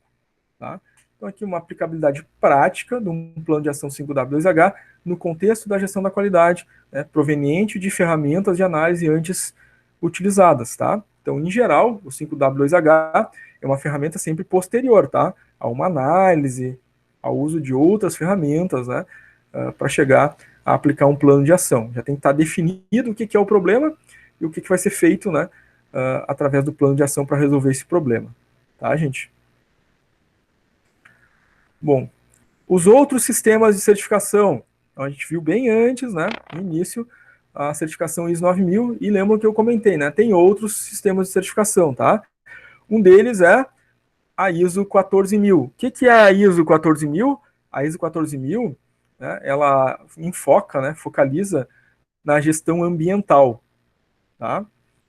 tá? Então, aqui uma aplicabilidade prática de um plano de ação 5W2H no contexto da gestão da qualidade, né, proveniente de ferramentas de análise antes utilizadas, tá? Então, em geral, o 5W2H é uma ferramenta sempre posterior, tá? A uma análise, ao uso de outras ferramentas, né, para chegar a aplicar um plano de ação. Já tem que estar definido o que é o problema e o que vai ser feito, né, através do plano de ação para resolver esse problema, tá, gente? Bom, os outros sistemas de certificação, a gente viu bem antes, né, no início, a certificação ISO 9000, e lembram que eu comentei, né, tem outros sistemas de certificação, tá? Um deles é a ISO 14000. O que é a ISO 14000? A ISO 14000, né, ela enfoca, né, focaliza na gestão ambiental, tá?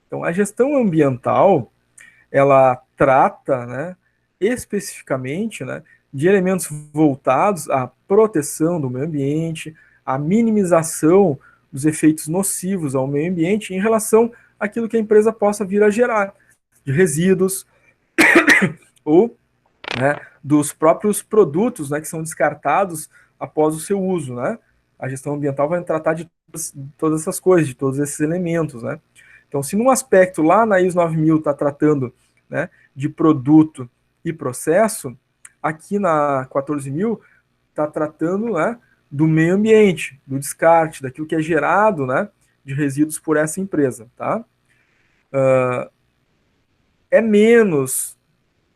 Então, a gestão ambiental, ela trata, né, especificamente, né, de elementos voltados à proteção do meio ambiente, à minimização dos efeitos nocivos ao meio ambiente em relação àquilo que a empresa possa vir a gerar, de resíduos ou, né, dos próprios produtos, né, que são descartados após o seu uso, né? A gestão ambiental vai tratar de todas essas coisas, de todos esses elementos, né? Então, se num aspecto lá na ISO 9000 está tratando, né, de produto e processo, aqui na 14000 está tratando, né, do meio ambiente, do descarte, daquilo que é gerado, né, de resíduos por essa empresa, tá? É menos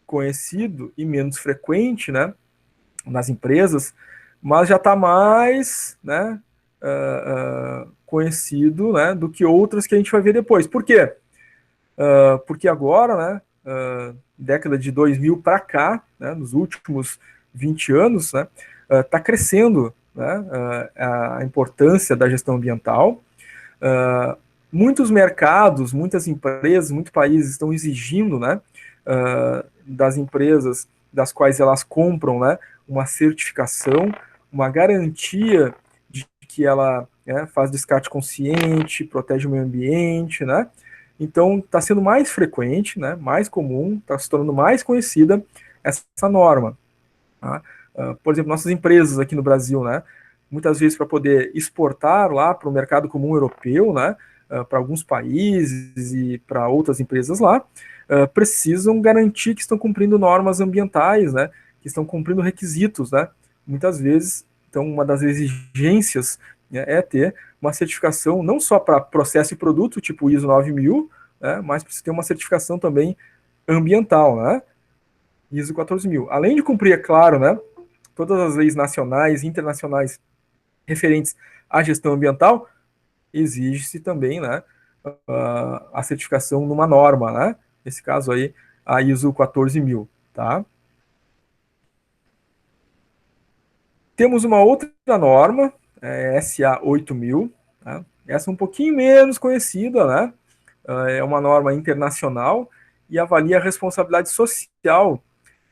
conhecido e menos frequente, né, nas empresas, mas já está mais, né, conhecido, né, do que outras que a gente vai ver depois. Por quê? Porque agora, né, década de 2000 para cá, né, nos últimos 20 anos, né, está crescendo, né, a importância da gestão ambiental. Muitos mercados, muitas empresas, muitos países estão exigindo, né, das empresas das quais elas compram, né, uma certificação, uma garantia de que ela, né, faz descarte consciente, protege o meio ambiente, né? Então está sendo mais frequente, né, mais comum, está se tornando mais conhecida essa norma. Tá? Por exemplo, nossas empresas aqui no Brasil, né, muitas vezes para poder exportar lá para o mercado comum europeu, né, para alguns países e para outras empresas lá, precisam garantir que estão cumprindo normas ambientais, né, que estão cumprindo requisitos, né. Muitas vezes, então, uma das exigências, né, é ter uma certificação não só para processo e produto, tipo ISO 9000, né, mas precisa ter uma certificação também ambiental, né, ISO 14000. Além de cumprir, é claro, né, todas as leis nacionais e internacionais referentes à gestão ambiental, exige-se também, né, a certificação numa norma, né, nesse caso aí, a ISO 14000, tá? Temos uma outra norma, SA 8000, tá? Essa é um pouquinho menos conhecida, né, é uma norma internacional e avalia a responsabilidade social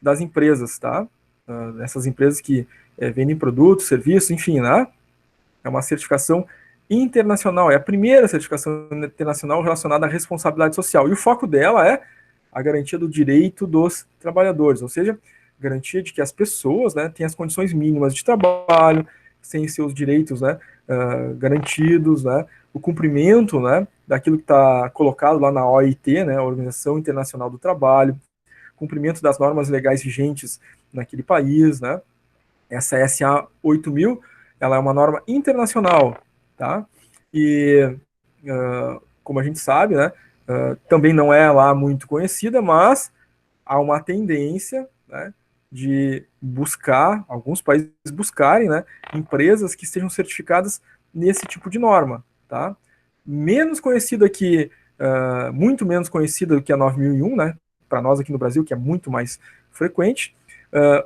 das empresas, tá? Essas empresas que vendem produtos, serviços, enfim, né? É uma certificação internacional, é a primeira certificação internacional relacionada à responsabilidade social. E o foco dela é a garantia do direito dos trabalhadores, ou seja, garantia de que as pessoas, né, têm as condições mínimas de trabalho, têm seus direitos, né, garantidos, né, o cumprimento, né, daquilo que está colocado lá na OIT, né, a Organização Internacional do Trabalho, cumprimento das normas legais vigentes naquele país, né. Essa SA 8000, ela é uma norma internacional, tá? E, como a gente sabe, né, também não é lá muito conhecida, mas há uma tendência, né, de buscar, alguns países buscarem, né, empresas que estejam certificadas nesse tipo de norma, tá? Menos conhecida que, muito menos conhecida do que a 9001, né, para nós aqui no Brasil, que é muito mais frequente,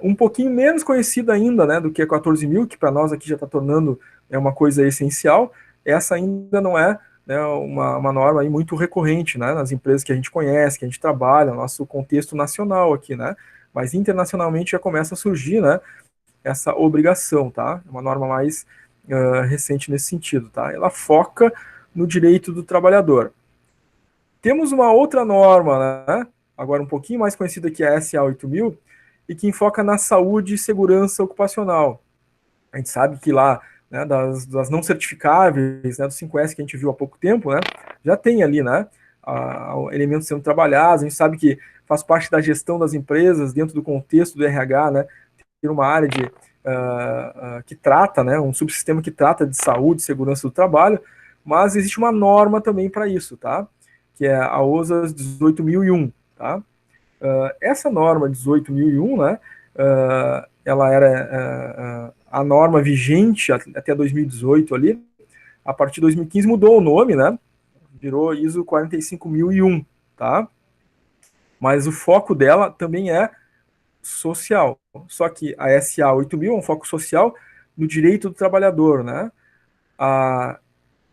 um pouquinho menos conhecida ainda, né, do que a 14000, que para nós aqui já está tornando uma coisa essencial. Essa ainda não é, né, uma norma aí muito recorrente, né, nas empresas que a gente conhece, que a gente trabalha, no nosso contexto nacional aqui, né, mas internacionalmente já começa a surgir, né, essa obrigação, tá? É uma norma mais recente nesse sentido, tá? Ela foca no direito do trabalhador. Temos uma outra norma, né, agora um pouquinho mais conhecida que a SA 8000, e que enfoca na saúde e segurança ocupacional. A gente sabe que lá, né, das não certificáveis, né, do 5S que a gente viu há pouco tempo, né, já tem ali, né, elementos sendo trabalhados. A gente sabe que faz parte da gestão das empresas, dentro do contexto do RH, né, ter uma área de, que trata, né, um subsistema que trata de saúde e segurança do trabalho, mas existe uma norma também para isso, tá? Que é a OSA 18001, tá? Essa norma 18001, né, ela era a norma vigente até 2018 ali. A partir de 2015 mudou o nome, né, virou ISO 45001, tá? Mas o foco dela também é social. Só que a SA 8.000 é um foco social no direito do trabalhador, né? A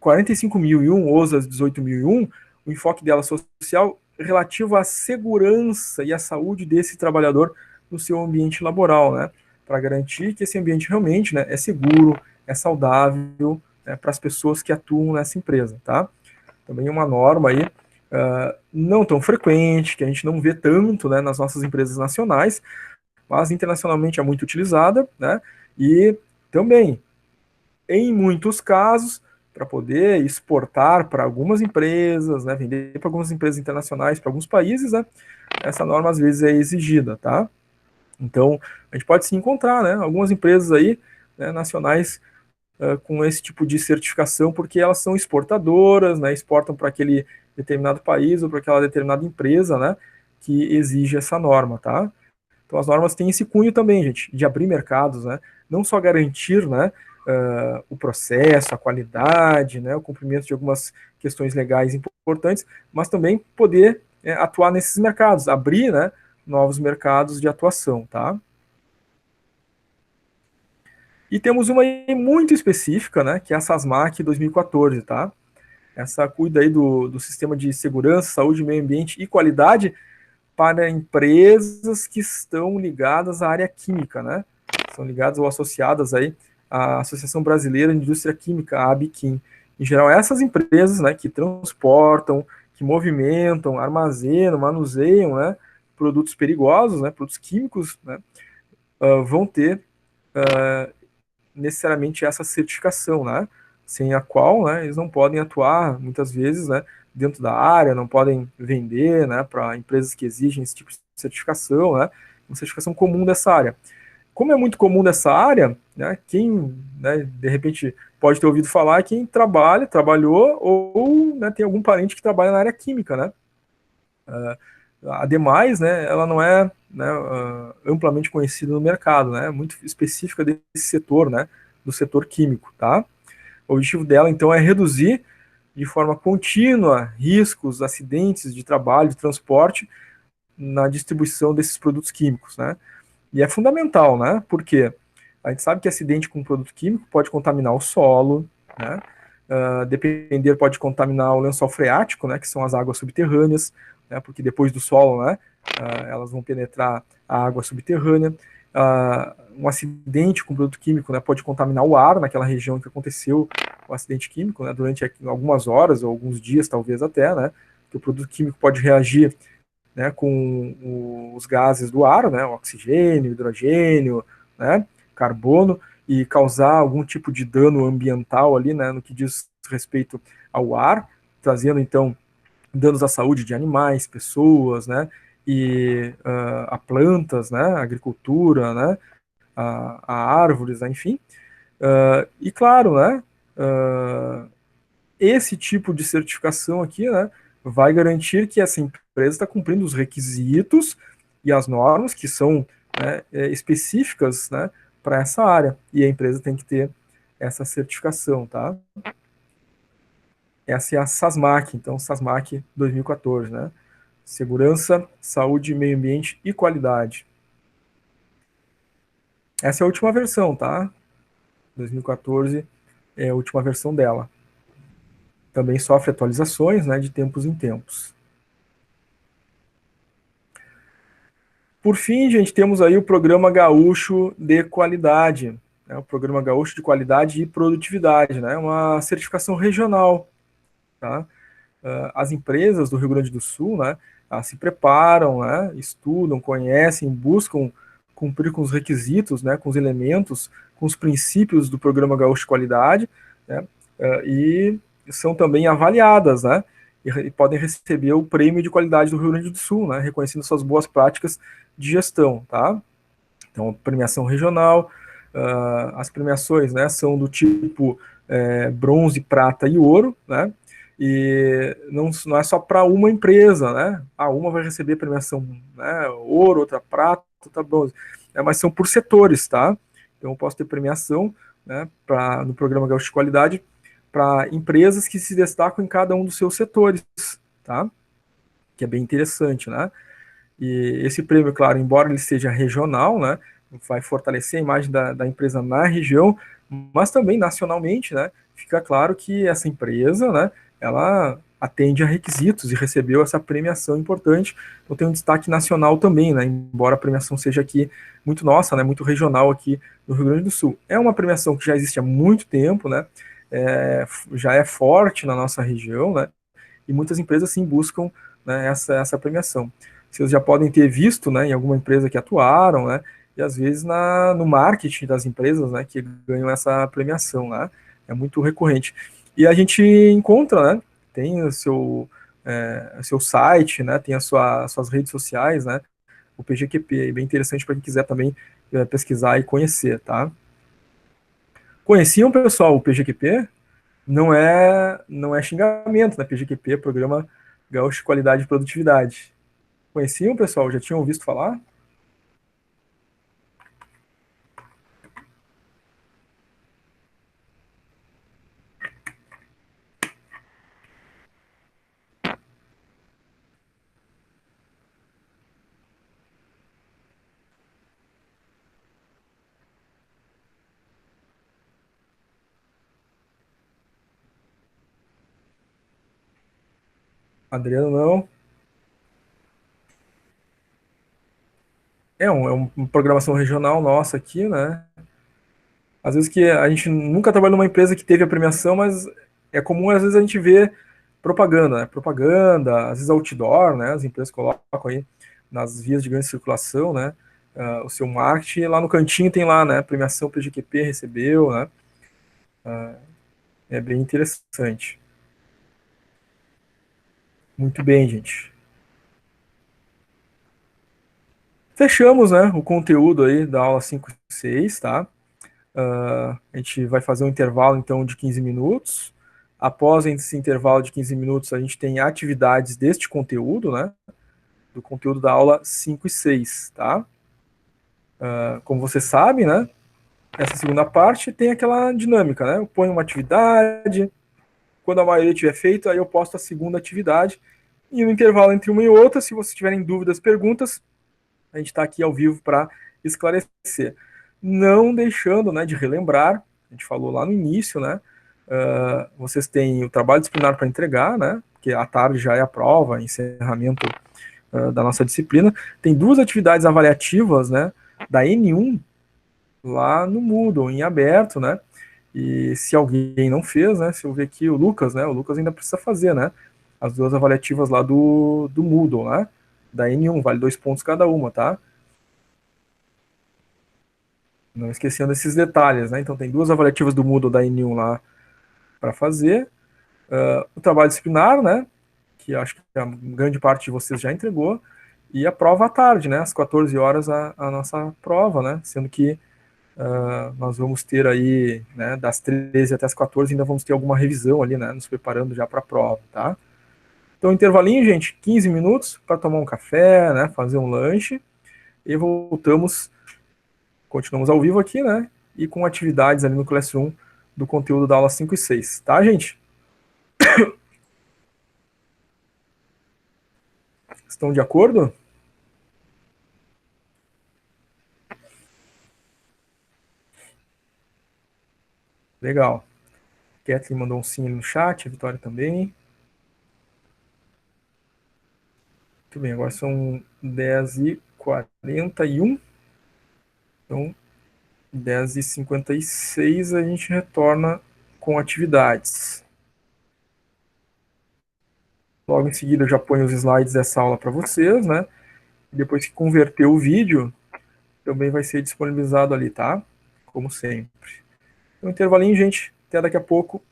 45.001, OSAS 18.001, o enfoque dela social relativo à segurança e à saúde desse trabalhador no seu ambiente laboral, né? Para garantir que esse ambiente realmente, né, é seguro, é saudável, né, para as pessoas que atuam nessa empresa, tá? Também uma norma aí não tão frequente, que a gente não vê tanto, né, nas nossas empresas nacionais, mas internacionalmente é muito utilizada, né? E também, em muitos casos, para poder exportar para algumas empresas, né, vender para algumas empresas internacionais, para alguns países, né, essa norma às vezes é exigida, tá? Então, a gente pode se encontrar, né, algumas empresas aí, né, nacionais com esse tipo de certificação, porque elas são exportadoras, né, exportam para aquele determinado país ou para aquela determinada empresa, né, que exige essa norma, tá? Então as normas têm esse cunho também, gente, de abrir mercados, né, não só garantir, né, o processo, a qualidade, né, o cumprimento de algumas questões legais importantes, mas também poder atuar nesses mercados, abrir, né, novos mercados de atuação, tá? E temos uma aí muito específica, né, que é a SASMAC 2014, tá? Essa cuida aí do sistema de segurança, saúde, meio ambiente e qualidade para empresas que estão ligadas à área química, né? São ligadas ou associadas aí à Associação Brasileira de Indústria Química, a ABQUIM. Em geral, essas empresas, né, que transportam, que movimentam, armazenam, manuseiam, né, produtos perigosos, né, produtos químicos, né, vão ter necessariamente essa certificação, né? Sem a qual, né, eles não podem atuar, muitas vezes, né, dentro da área, não podem vender, né, para empresas que exigem esse tipo de certificação, né, uma certificação comum dessa área. Como é muito comum dessa área, né, quem, né, de repente pode ter ouvido falar é quem trabalhou ou, né, tem algum parente que trabalha na área química, né? Ademais, né, ela não é, né, amplamente conhecida no mercado, né, muito específica desse setor, né, do setor químico, tá? O objetivo dela, então, é reduzir de forma contínua riscos, acidentes de trabalho, de transporte, na distribuição desses produtos químicos, né? E é fundamental, né? Porque a gente sabe que acidente com produto químico pode contaminar o solo, né? Depender, pode contaminar o lençol freático, né? Que são as águas subterrâneas, né? Porque depois do solo, né? Elas vão penetrar a água subterrânea. Um acidente com produto químico, né? Pode contaminar o ar naquela região que aconteceu o acidente químico, né? Durante algumas horas ou alguns dias, talvez até, né? Que o produto químico pode reagir, né, com os gases do ar, né, oxigênio, hidrogênio, né, carbono, e causar algum tipo de dano ambiental ali, né, no que diz respeito ao ar, trazendo então danos à saúde de animais, pessoas, né, e a plantas, né, a agricultura, né, a árvores, né, enfim. E claro, né, esse tipo de certificação aqui, né, vai garantir que essa empresa está cumprindo os requisitos e as normas que são, né, específicas, né, para essa área. E a empresa tem que ter essa certificação, tá? Essa é a SASMAC, então SASMAC 2014, né? Segurança, saúde, meio ambiente e qualidade. Essa é a última versão, tá? 2014 é a última versão dela. Também sofre atualizações, né, de tempos em tempos. Por fim, gente, temos aí o Programa Gaúcho de Qualidade, né, o Programa Gaúcho de Qualidade e Produtividade, né, uma certificação regional, tá? As empresas do Rio Grande do Sul, né, se preparam, né, estudam, conhecem, buscam cumprir com os requisitos, né, com os elementos, com os princípios do Programa Gaúcho de Qualidade, né, e são também avaliadas, né, e podem receber o Prêmio de Qualidade do Rio Grande do Sul, né, reconhecendo suas boas práticas de gestão, tá? Então, premiação regional, as premiações, né, são do tipo bronze, prata e ouro, né? E não é só para uma empresa, né? Uma vai receber premiação, né, ouro, outra prata, outra bronze, mas são por setores, tá? Então, eu posso ter premiação, né, no Programa Gaúcho de Qualidade para empresas que se destacam em cada um dos seus setores, tá? Que é bem interessante, né? E esse prêmio, claro, embora ele seja regional, né, vai fortalecer a imagem da empresa na região, mas também nacionalmente, né, fica claro que essa empresa, né, ela atende a requisitos e recebeu essa premiação importante, então tem um destaque nacional também, né, embora a premiação seja aqui muito nossa, né, muito regional aqui no Rio Grande do Sul. É uma premiação que já existe há muito tempo, né, já é forte na nossa região, né, e muitas empresas sim buscam, né, essa premiação. Vocês já podem ter visto, né, em alguma empresa que atuaram, né, e às vezes no marketing das empresas, né, que ganham essa premiação, né, é muito recorrente. E a gente encontra, né, tem o seu site, né, tem as suas redes sociais, né, o PGQP, é bem interessante para quem quiser também pesquisar e conhecer, tá? Conheciam, pessoal, o PGQP? Não é xingamento, né? PGQP, Programa Gaúcho de Qualidade e Produtividade. Conheciam, pessoal? Já tinham ouvido falar? Adriano, não. É uma programação regional nossa aqui, né? Às vezes que a gente nunca trabalhou numa empresa que teve a premiação, mas é comum às vezes a gente ver propaganda, né? Propaganda, às vezes outdoor, né? As empresas colocam aí nas vias de grande circulação, né? O seu marketing, lá no cantinho tem lá, né? Premiação PGQP recebeu, né? É bem interessante. Muito bem, gente. Fechamos, né, o conteúdo aí da aula 5 e 6, tá? A gente vai fazer um intervalo, então, de 15 minutos. Após esse intervalo de 15 minutos, a gente tem atividades deste conteúdo, né? Do conteúdo da aula 5 e 6, tá? Como você sabe, né? Essa segunda parte tem aquela dinâmica, né? Eu ponho uma atividade, quando a maioria tiver feito, aí eu posto a segunda atividade. E no intervalo entre uma e outra, se vocês tiverem dúvidas, perguntas, a gente está aqui ao vivo para esclarecer. Não deixando, né, de relembrar, a gente falou lá no início, né, vocês têm o trabalho disciplinar para entregar, né, porque à tarde já é a prova, encerramento da nossa disciplina. Tem duas atividades avaliativas, né, da N1 lá no Moodle, em aberto, né, e se alguém não fez, né, se eu ver aqui o Lucas, né, o Lucas ainda precisa fazer, né, as duas avaliativas lá do Moodle, né, da N1, vale 2 pontos cada uma, tá? Não esquecendo esses detalhes, né? Então tem duas avaliativas do Moodle da N1 lá para fazer. O trabalho disciplinar, né? Que acho que a grande parte de vocês já entregou. E a prova à tarde, né? Às 14 horas a nossa prova, né? Sendo que nós vamos ter aí, né, das 13 até as 14, ainda vamos ter alguma revisão ali, né? Nos preparando já para a prova, tá? Então, intervalinho, gente, 15 minutos para tomar um café, né? Fazer um lanche. E continuamos ao vivo aqui, né? E com atividades ali no Classroom do conteúdo da aula 5 e 6, tá, gente? Estão de acordo? Legal. Kathleen mandou um sim no chat, a Vitória também. Muito bem, agora são 10h41. Então, 10h56 a gente retorna com atividades. Logo em seguida eu já ponho os slides dessa aula para vocês, né? E depois que converter o vídeo, também vai ser disponibilizado ali, tá? Como sempre. Um intervalinho, gente. Até daqui a pouco.